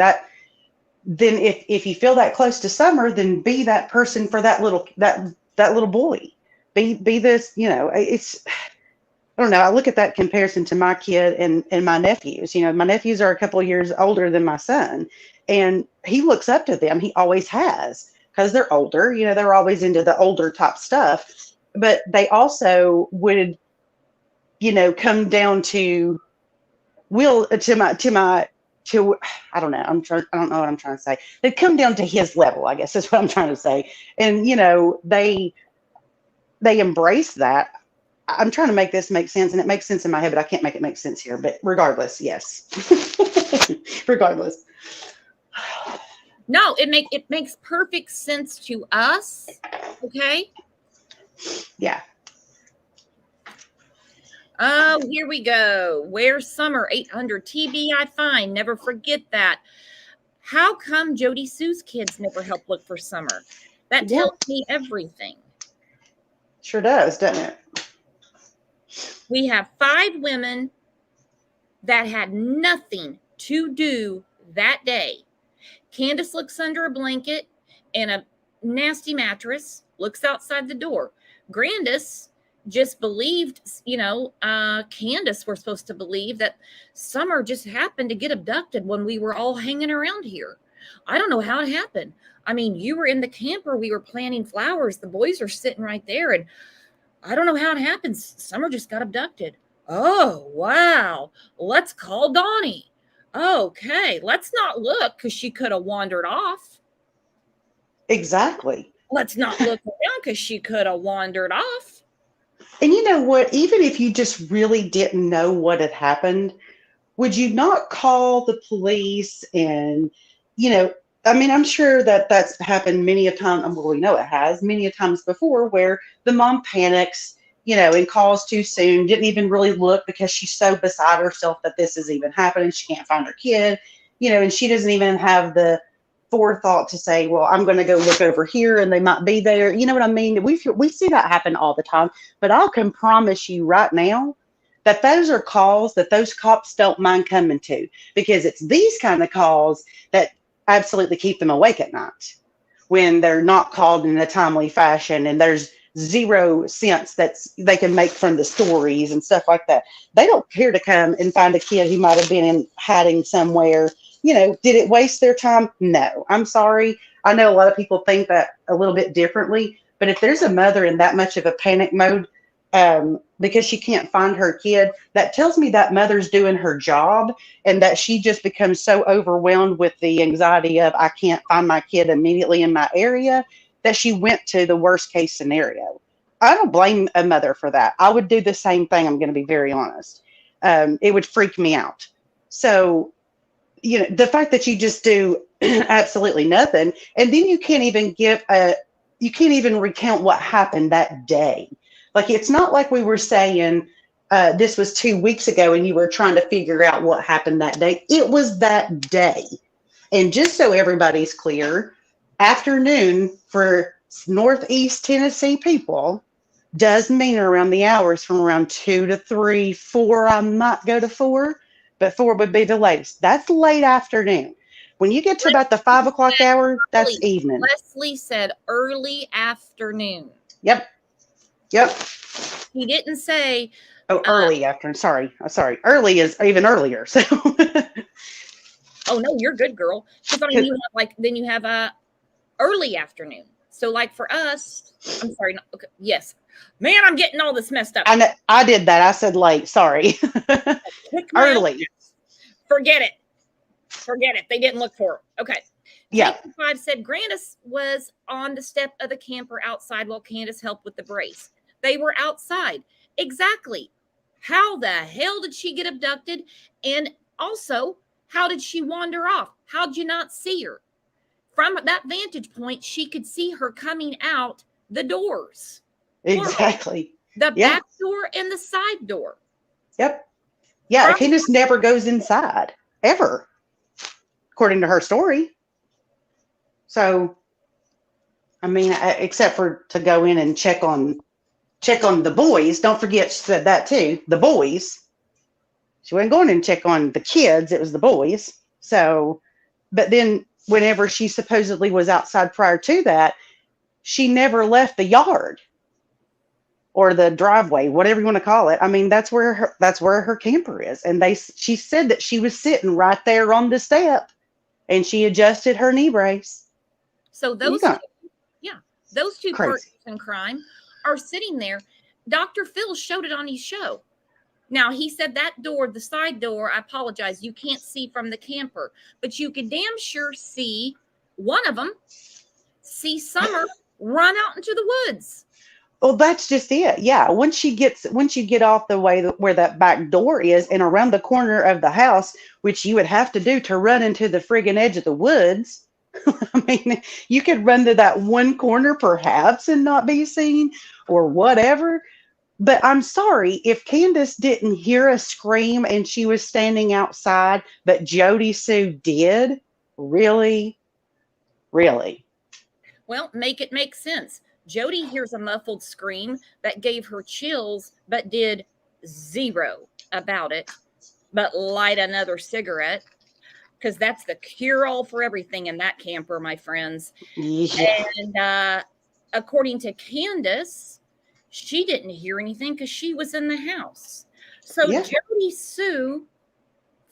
then if you feel that close to Summer, then be that person for that little boy. Be this, it's I don't know. I look at that comparison to my kid and my nephews. My nephews are a couple of years older than my son, and he looks up to them. He always has because they're older. They're always into the older type stuff, but they also would, come down to will to I don't know. I don't know what I'm trying to say. They come down to his level, I guess is what I'm trying to say. And they embrace that. I'm trying to make this make sense, and it makes sense in my head, but I can't make it make sense here. But regardless, yes. Regardless. No, it makes perfect sense to us. Okay. Yeah. Oh, here we go. Where's Summer? 800 TBI fine. Never forget that. How come Jody Sue's kids never help look for Summer? That tells me everything. Sure does, doesn't it? We have 5 women that had nothing to do that day. Candace looks under a blanket and a nasty mattress, looks outside the door. Grandis just believed, Candace were supposed to believe that Summer just happened to get abducted when we were all hanging around here. I don't know how it happened. I mean, you were in the camper, we were planting flowers, the boys are sitting right there, and I don't know how it happens. Summer just got abducted. Oh, wow. Let's call Donnie. Okay, let's not look because she could have wandered off. Exactly. Let's not look around because she could have wandered off. And you know what? Even if you just really didn't know what had happened, would you not call the police? And, I mean, I'm sure that that's happened many a time. Well, we know it has many a times before where the mom panics, and calls too soon, didn't even really look because she's so beside herself that this is even happening. She can't find her kid, and she doesn't even have the forethought to say, well, I'm going to go look over here and they might be there. You know what I mean? We see that happen all the time, but I can promise you right now that those are calls that those cops don't mind coming to, because it's these kind of calls that absolutely keep them awake at night when they're not called in a timely fashion and there's 0 sense that they can make from the stories and stuff like that. They don't care to come and find a kid who might have been in hiding somewhere. Did it waste their time? No. I'm sorry. I know a lot of people think that a little bit differently, but if there's a mother in that much of a panic mode, because she can't find her kid, that tells me that mother's doing her job and that she just becomes so overwhelmed with the anxiety of, I can't find my kid immediately in my area, that she went to the worst case scenario. I don't blame a mother for that. I would do the same thing. I'm going to be very honest. It would freak me out. So, the fact that you just do absolutely nothing, and then you can't even recount what happened that day. Like, it's not like we were saying this was 2 weeks ago and you were trying to figure out what happened that day. It was that day. And just so everybody's clear, afternoon for Northeast Tennessee people does mean around the hours from around 2 to 3, 4. I might go to 4, but 4 would be the latest. That's late afternoon. When you get to about the 5 o'clock hour, that's evening. Leslie said early afternoon. Yep. He didn't say. Oh, early afternoon. Sorry. Early is even earlier. So. Oh no, you're good, girl. Because I mean, you have a early afternoon. So like for us, I'm sorry. No, okay, yes, man, I'm getting all this messed up. I did that. I said late. Sorry. Early. Forget it. They didn't look for her. Okay. Yeah. 5 said Grandis was on the step of the camper outside while Candace helped with the brace. They were outside. Exactly. How the hell did she get abducted? And also, how did she wander off? How'd you not see her? From that vantage point, she could see her coming out the doors. plural. Exactly. The Yeah. back door and the side door. Yep. Yeah. From Candace never goes inside ever, according to her story. So, I mean, except for to go in and check on the boys. Don't forget, she said that too. The boys. She wasn't going in and check on the kids. It was the boys. So, but then whenever she supposedly was outside prior to that, she never left the yard or the driveway, whatever you want to call it. I mean, that's where her camper is. And she said that she was sitting right there on the step and she adjusted her knee brace. So You those got two, yeah, those two partners crazy. in crime are sitting there. Dr. Phil showed it on his show. Now, he said that door, the side door, I apologize, you can't see from the camper, but you can damn sure see one of them, see Summer run out into the woods. Well, that's just it. Yeah. Once you get off the way where that back door is and around the corner of the house, which you would have to do to run into the friggin' edge of the woods. I mean, you could run to that one corner perhaps and not be seen or whatever. But I'm sorry if Candace didn't hear a scream and she was standing outside, but Jody Sue did. Really? Really? Well, make it make sense. Jody hears a muffled scream that gave her chills, but did zero about it, but light another cigarette, because that's the cure-all for everything in that camper, my friends. Yeah. And according to Candace, she didn't hear anything because she was in the house. So Yeah. Jody Sue,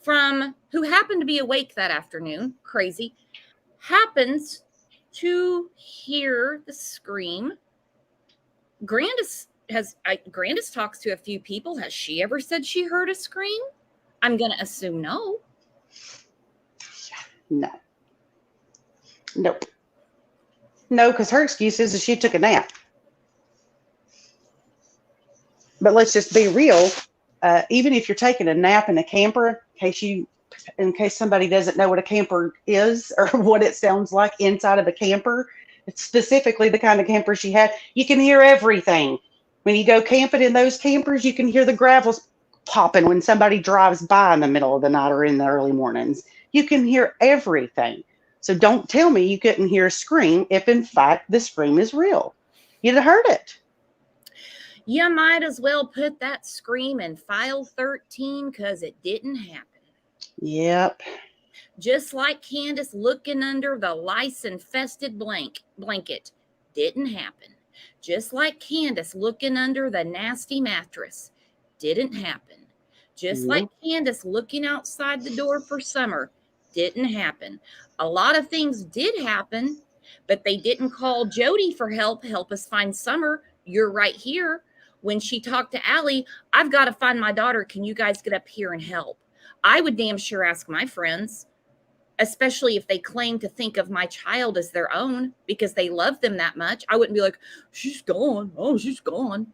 who happened to be awake that afternoon, crazy, happens to hear the scream. Grandis talks to a few people. Has she ever said she heard a scream? I'm going to assume no. No. Nope. No, because her excuse is that she took a nap. But let's just be real. Even if you're taking a nap in a camper, in case somebody doesn't know what a camper is or what it sounds like inside of a camper, it's specifically the kind of camper she had. You can hear everything. When you go camping in those campers, you can hear the gravels popping when somebody drives by in the middle of the night or in the early mornings. You can hear everything. So don't tell me you couldn't hear a scream if, in fact, the scream is real. You'd have heard it. You might as well put that scream in file 13 because it didn't happen. Yep. Just like Candace looking under the lice-infested blanket. Didn't happen. Just like Candace looking under the nasty mattress. Didn't happen. Just like Candace looking outside the door for Summer. Didn't happen. A lot of things did happen, but they didn't call Jody for help us find Summer. You're right here. When she talked to Allie, I've got to find my daughter. Can you guys get up here and help? I would damn sure ask my friends, especially if they claim to think of my child as their own because they love them that much. I wouldn't be like, she's gone. Oh, she's gone.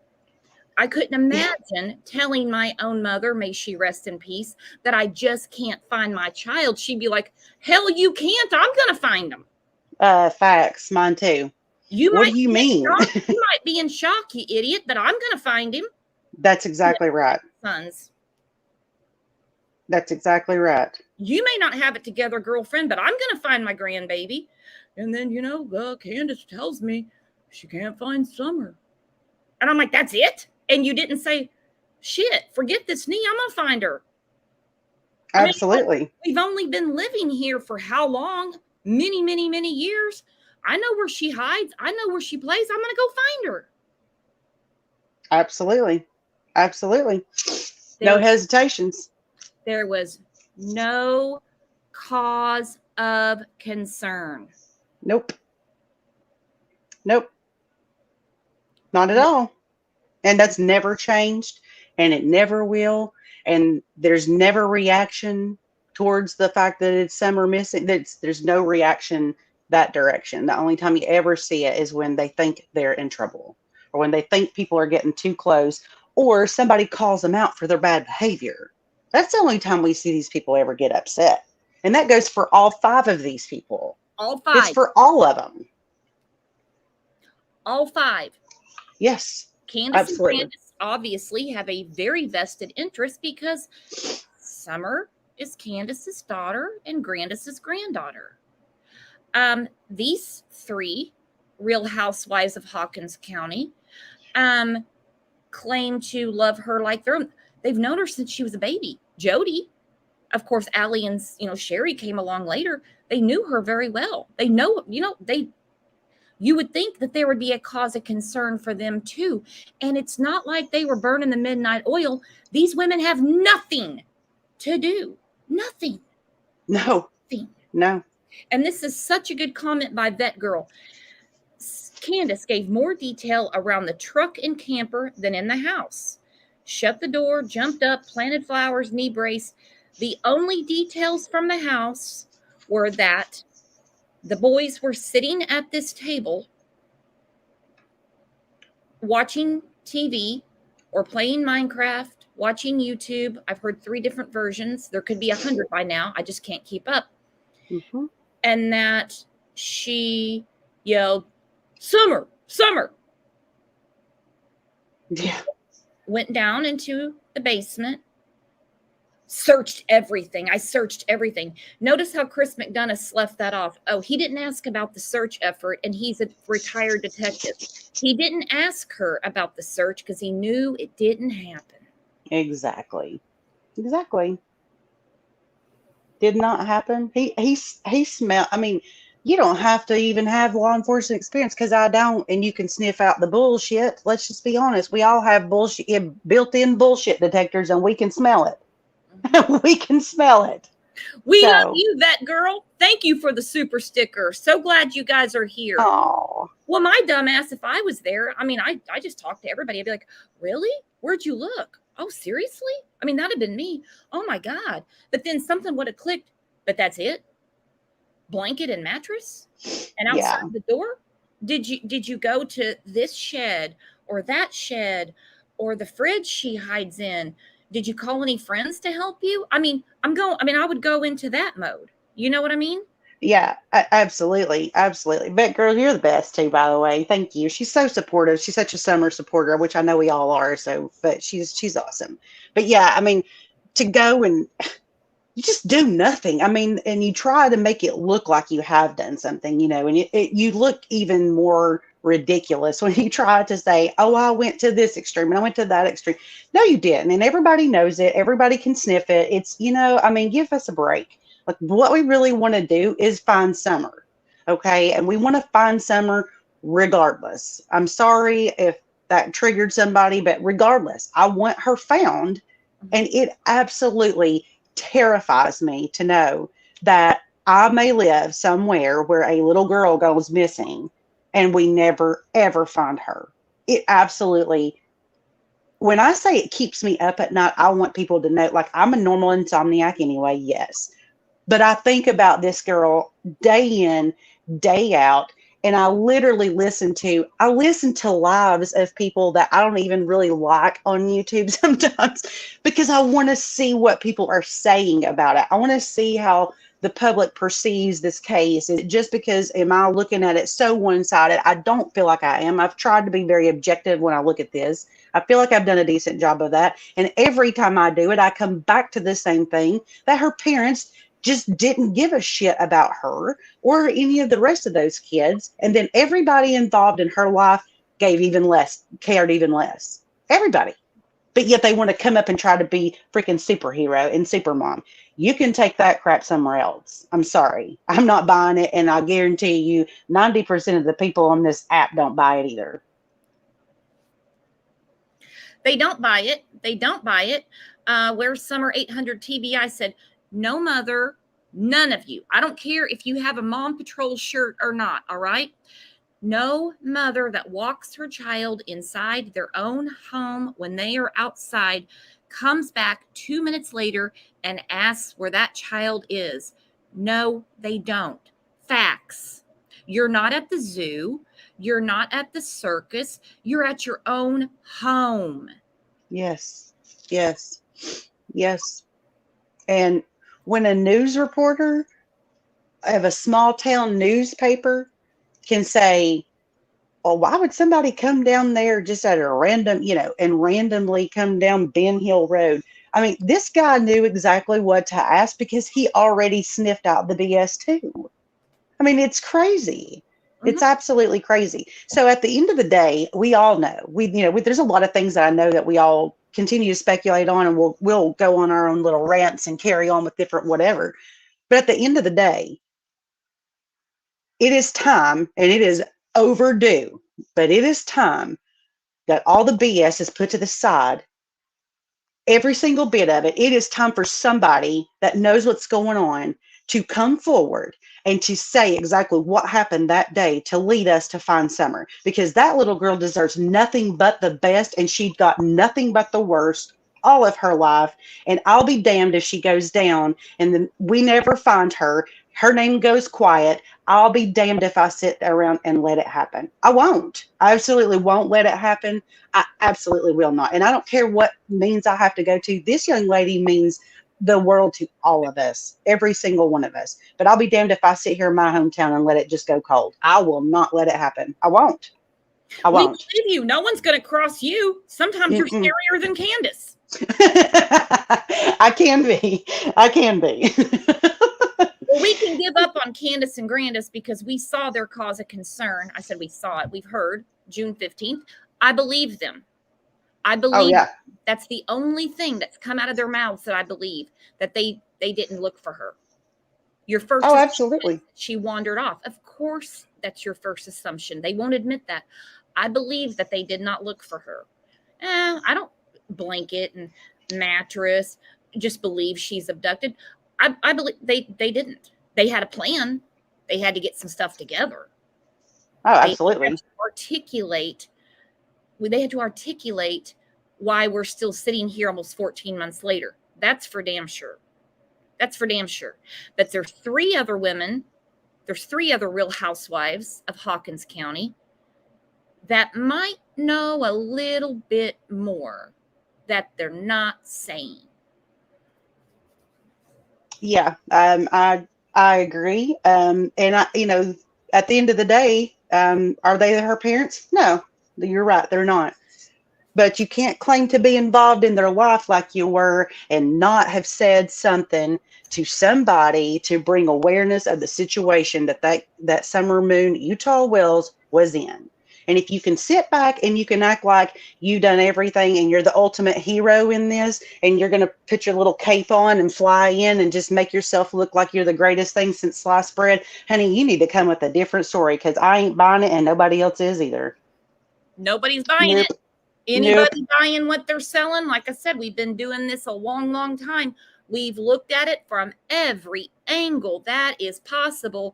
I couldn't imagine telling my own mother, may she rest in peace, that I just can't find my child. She'd be like, hell, you can't. I'm going to find them. Facts. Mine too. What do you mean? You might be in shock, you idiot, but I'm going to find him. That's exactly right. Sons. That's exactly right. You may not have it together, girlfriend, but I'm going to find my grandbaby. And then, Candace tells me she can't find Summer. And I'm like, that's it? And you didn't say, shit, forget this knee. I'm going to find her. Absolutely. We've only been living here for how long? Many, many, many years. I know where she hides. I know where she plays. I'm going to go find her. Absolutely. Absolutely. No hesitations. There was no cause of concern. Nope. Nope. Not at all. And that's never changed, and it never will. And there's never reaction towards the fact that it's Summer missing. There's no reaction that direction. The only time you ever see it is when they think they're in trouble, or when they think people are getting too close, or somebody calls them out for their bad behavior. That's the only time we see these people ever get upset. And that goes for all 5 of these people. All 5. It's for all of them. All 5. Yes, Candace and absolutely. Brandis obviously have a very vested interest because Summer is Candace's daughter and Grandis's granddaughter. These three Real Housewives of Hawkins County claim to love her like their own. They've known her since she was a baby. Jody, of course, Allie and Sherry came along later. They knew her very well. They know, you would think that there would be a cause of concern for them too. And it's not like they were burning the midnight oil. These women have nothing to do. Nothing. No, Nothing. no. And this is such a good comment by Vet Girl. Candace gave more detail around the truck and camper than in the house. Shut the door, jumped up, planted flowers, knee brace. The only details from the house were that the boys were sitting at this table watching TV or playing Minecraft, watching YouTube. I've heard 3 different versions. There could be 100 by now. I just can't keep up. Mm-hmm. And that she yelled, "Summer, Summer." Yeah. Went down into the basement, searched everything. I searched everything. Notice how Chris McDonough left that off. Oh, he didn't ask about the search effort, and he's a retired detective. He didn't ask her about the search because he knew it didn't happen. Exactly. Exactly. Did not happen. He smelled. I mean, you don't have to even have law enforcement experience because I don't, and you can sniff out the bullshit. Let's just be honest. We all have bullshit, built-in bullshit detectors, and we can smell it. We can smell it. We love you, Vet Girl. Thank you for the super sticker. So glad you guys are here. Oh. Well, my dumbass, if I was there, I mean, I just talked to everybody. I'd be like, really? Where'd you look? Oh, seriously? I mean, that'd have been me. Oh my God. But then something would have clicked. But that's it? Blanket and mattress? And outside the door? Did you go to this shed or that shed or the fridge she hides in? Did you call any friends to help you? I mean, I would go into that mode. You know what I mean? Yeah, absolutely. Absolutely. Vet Girl, you're the best too, by the way. Thank you. She's so supportive. She's such a Summer supporter, which I know we all are. So, but she's awesome. But yeah, I mean, to go and you just do nothing. I mean, and you try to make it look like you have done something, and you look even more ridiculous when you try to say, oh, I went to this extreme and I went to that extreme. No, you didn't. And everybody knows it. Everybody can sniff it. It's, I mean, give us a break. Like, what we really want to do is find Summer. Okay. And we want to find Summer regardless. I'm sorry if that triggered somebody, but regardless, I want her found. And it absolutely terrifies me to know that I may live somewhere where a little girl goes missing and we never, ever find her. It absolutely, when I say it keeps me up at night, I want people to know, like, I'm a normal insomniac anyway, yes. But I think about this girl day in, day out, and I literally listen to lives of people that I don't even really like on YouTube sometimes because I want to see what people are saying about it. I want to see how the public perceives this case. Is it just because am I looking at it so one-sided? I don't feel like I am. I've tried to be very objective when I look at this. I feel like I've done a decent job of that. And every time I do it, I come back to the same thing, that her parents just didn't give a shit about her or any of the rest of those kids. And then everybody involved in her life cared even less. Everybody. But yet they want to come up and try to be freaking superhero and supermom. You can take that crap somewhere else. I'm sorry. I'm not buying it. And I guarantee you 90% of the people on this app don't buy it either. They don't buy it. They don't buy it. Where's Summer 800 TBI said, no mother, none of you. I don't care if you have a Mom Patrol shirt or not, all right? No mother that walks her child inside their own home when they are outside comes back 2 minutes later and asks where that child is. No, they don't. Facts. You're not at the zoo. You're not at the circus. You're at your own home. Yes. Yes. Yes. And when a news reporter of a small town newspaper can say, well, why would somebody come down there just at a random, and randomly come down Ben Hill Road? I mean, this guy knew exactly what to ask because he already sniffed out the BS too. I mean, it's crazy. It's Mhm. absolutely crazy. So at the end of the day, we all know there's a lot of things that I know that we all continue to speculate on, and we'll go on our own little rants and carry on with different whatever. But at the end of the day, it is time, and it is overdue, but it is time that all the BS is put to the side, every single bit of it. It is time for somebody that knows what's going on to come forward and to say exactly what happened that day to lead us to find Summer, because that little girl deserves nothing but the best, and she got nothing but the worst all of her life. And I'll be damned if she goes down and then we never find her. Her name goes quiet. I'll be damned if I sit around and let it happen. I won't. I absolutely won't let it happen. I absolutely will not. And I don't care what means I have to go to. This young lady means the world to all of us, every single one of us. But I'll be damned if I sit here in my hometown and let it just go cold. I will not let it happen. I won't. I We won't. believe you. No one's going to cross you. Sometimes you're Mm-mm. scarier than Candace. I can be. I can be. Well, we can give up on Candace and Grandis because we saw their cause of concern. I said we saw it. We've heard June 15th. I believe them. I Oh, believe yeah. that's the only thing that's come out of their mouths that I believe, that they didn't look for her. Your first Oh, assumption absolutely. is she wandered off. Of course, that's your first assumption. They won't admit that. I believe that they did not look for her. I don't blanket and mattress just believe she's abducted. I believe they didn't. They had a plan. They had to get some stuff together. Oh, They had absolutely. to articulate. They had to articulate why we're still sitting here almost 14 months later. That's for damn sure. That's for damn sure. But there's three other women. There's three other real housewives of Hawkins County that might know a little bit more that they're not saying. Yeah. I agree. And at the end of the day, are they her parents? No, you're right. They're not. But you can't claim to be involved in their life like you were and not have said something to somebody to bring awareness of the situation that Summer Moon Utah Wells was in. And if you can sit back and you can act like you've done everything and you're the ultimate hero in this, and you're going to put your little cape on and fly in and just make yourself look like you're the greatest thing since sliced bread, honey, you need to come with a different story, because I ain't buying it and nobody else is either. Nobody's buying Nope. it. Nope. Anybody buying what they're selling? Like I said, we've been doing this a long, long time. We've looked at it from every angle that is possible.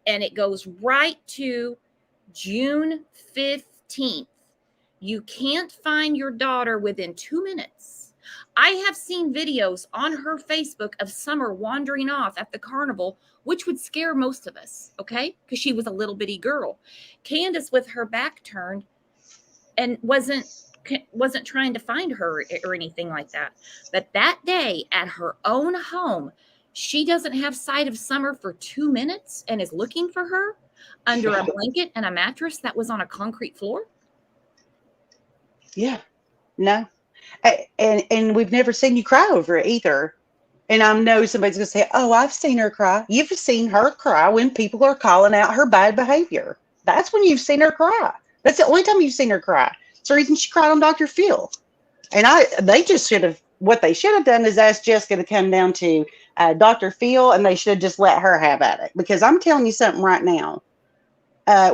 And it goes right to June 15th. You can't find your daughter within 2 minutes. I have seen videos on her Facebook of Summer wandering off at the carnival, which would scare most of us, okay? Because she was a little bitty girl. Candace, with her back turned, and wasn't trying to find her or anything like that. But that day at her own home, she doesn't have sight of Summer for 2 minutes and is looking for her under a Yeah. blanket and a mattress that was on a concrete floor. Yeah. No. And we've never seen you cry over it either. And I know somebody's going to say, "Oh, I've seen her cry." You've seen her cry when people are calling out her bad behavior. That's when you've seen her cry. That's the only time you've seen her cry. It's the reason she cried on Dr. Phil. And they just should have, what they should have done is asked Jessica to come down to Dr. Phil, and they should have just let her have at it. Because I'm telling you something right now.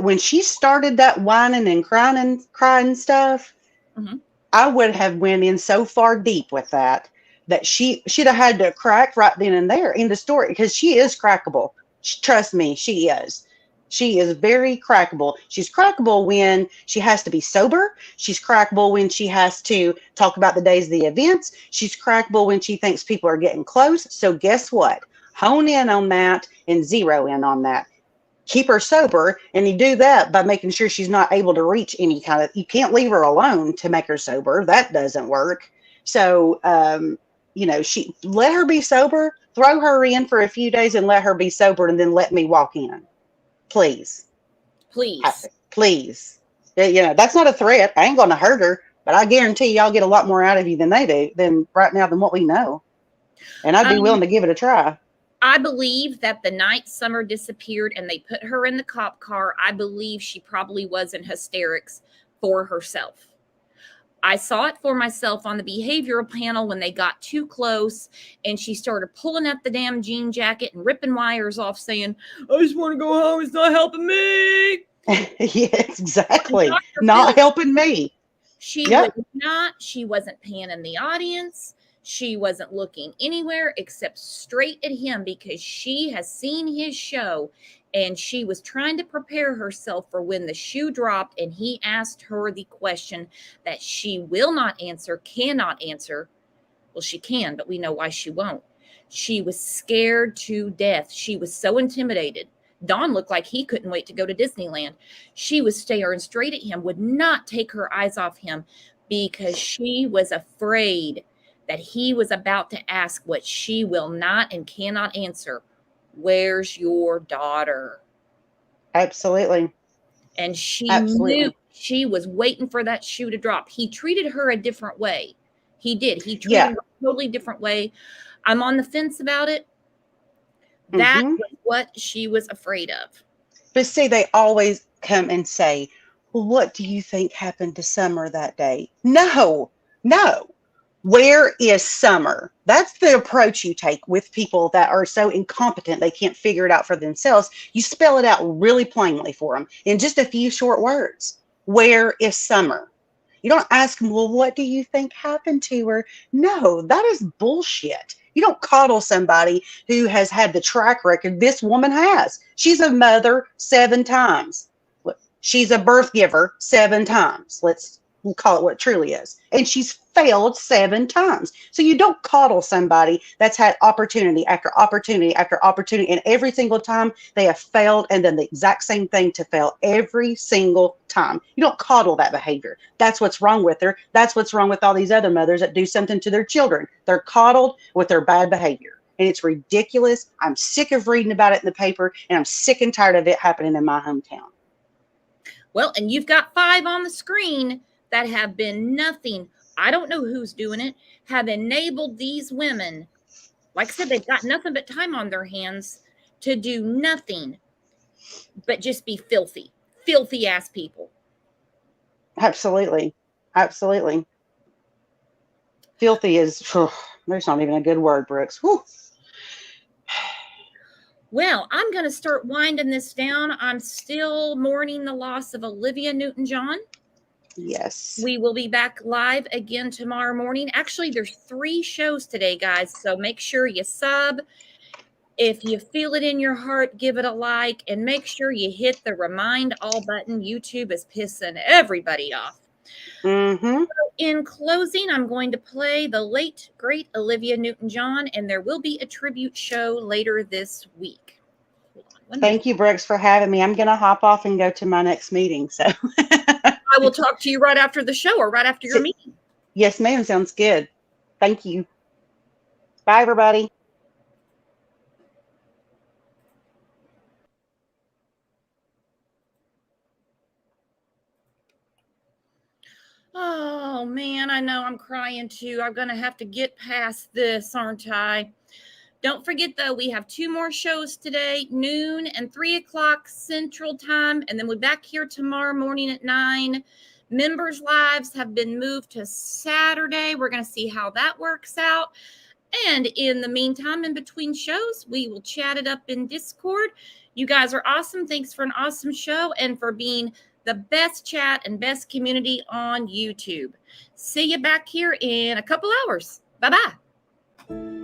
When she started that whining and crying stuff, Mm-hmm. I would have went in so far deep with that she'd have had to crack right then and there in the story, because she is crackable. Trust me, she is. She is very crackable. She's crackable when she has to be sober. She's crackable when she has to talk about the days of the events. She's crackable when she thinks people are getting close. So guess what? Hone in on that and zero in on that. Keep her sober, and you do that by making sure she's not able to reach any kind of, you can't leave her alone to make her sober. That doesn't work. So she, let her be sober, throw her in for a few days and let her be sober, and then let me walk in, please. Please. Please. Yeah, that's not a threat. I ain't going to hurt her, but I guarantee y'all get a lot more out of you than they do than right now than what we know. And I'd be willing to give it a try. I believe that the night Summer disappeared and they put her in the cop car, I believe she probably was in hysterics for herself. I saw it for myself on the behavioral panel when they got too close and she started pulling up the damn jean jacket and ripping wires off, saying, I just want to go home. It's not helping me. Yes, exactly. Not helping me. She was not. She wasn't panning the audience. She wasn't looking anywhere except straight at him because she has seen his show and she was trying to prepare herself for when the shoe dropped and he asked her the question that she will not answer, cannot answer. Well, she can, but we know why she won't. She was scared to death. She was so intimidated. Don looked like he couldn't wait to go to Disneyland. She was staring straight at him, would not take her eyes off him because she was afraid that he was about to ask what she will not and cannot answer. Where's your daughter? Absolutely. And she knew she was waiting for that shoe to drop. He treated her a different way. He did. He treated her a totally different way. I'm on the fence about it. That was what she was afraid of. But see, they always come and say, well, what do you think happened to Summer that day? No. Where is Summer? That's the approach you take with people that are so incompetent they can't figure it out for themselves. You spell it out really plainly for them in just a few short words. Where is Summer? You don't ask them, well, what do you think happened to her? No, that is bullshit. You don't coddle somebody who has had the track record this woman has. She's a mother 7 times. She's a birth giver 7 times. We'll call it what it truly is. And she's failed 7 times. So you don't coddle somebody that's had opportunity after opportunity after opportunity. And every single time they have failed and done the exact same thing to fail every single time. You don't coddle that behavior. That's what's wrong with her. That's what's wrong with all these other mothers that do something to their children. They're coddled with their bad behavior. And it's ridiculous. I'm sick of reading about it in the paper. And I'm sick and tired of it happening in my hometown. Well, and you've got 5 on the screen that have been nothing. I don't know who's doing it, have enabled these women. Like I said, they've got nothing but time on their hands to do nothing but just be filthy ass people. Absolutely. Filthy is, there's not even a good word, Brooks. Whew. Well, I'm going to start winding this down. I'm still mourning the loss of Olivia Newton-John. Yes. We will be back live again tomorrow morning. Actually, there's 3 shows today, guys. So make sure you sub. If you feel it in your heart, give it a like. And make sure you hit the remind all button. YouTube is pissing everybody off. So in closing, I'm going to play the late, great Olivia Newton-John. And there will be a tribute show later this week. Thank you, Brooks, for having me. I'm going to hop off and go to my next meeting. So I will talk to you right after the show or right after your meeting. Yes, ma'am. Sounds good. Thank you. Bye, everybody. Oh, man, I know I'm crying too. I'm going to have to get past this, aren't I? Don't forget, though, we have 2 more shows today, noon and 3 o'clock Central Time. And then we're back here tomorrow morning at 9. Members' lives have been moved to Saturday. We're going to see how that works out. And in the meantime, in between shows, we will chat it up in Discord. You guys are awesome. Thanks for an awesome show and for being the best chat and best community on YouTube. See you back here in a couple hours. Bye-bye.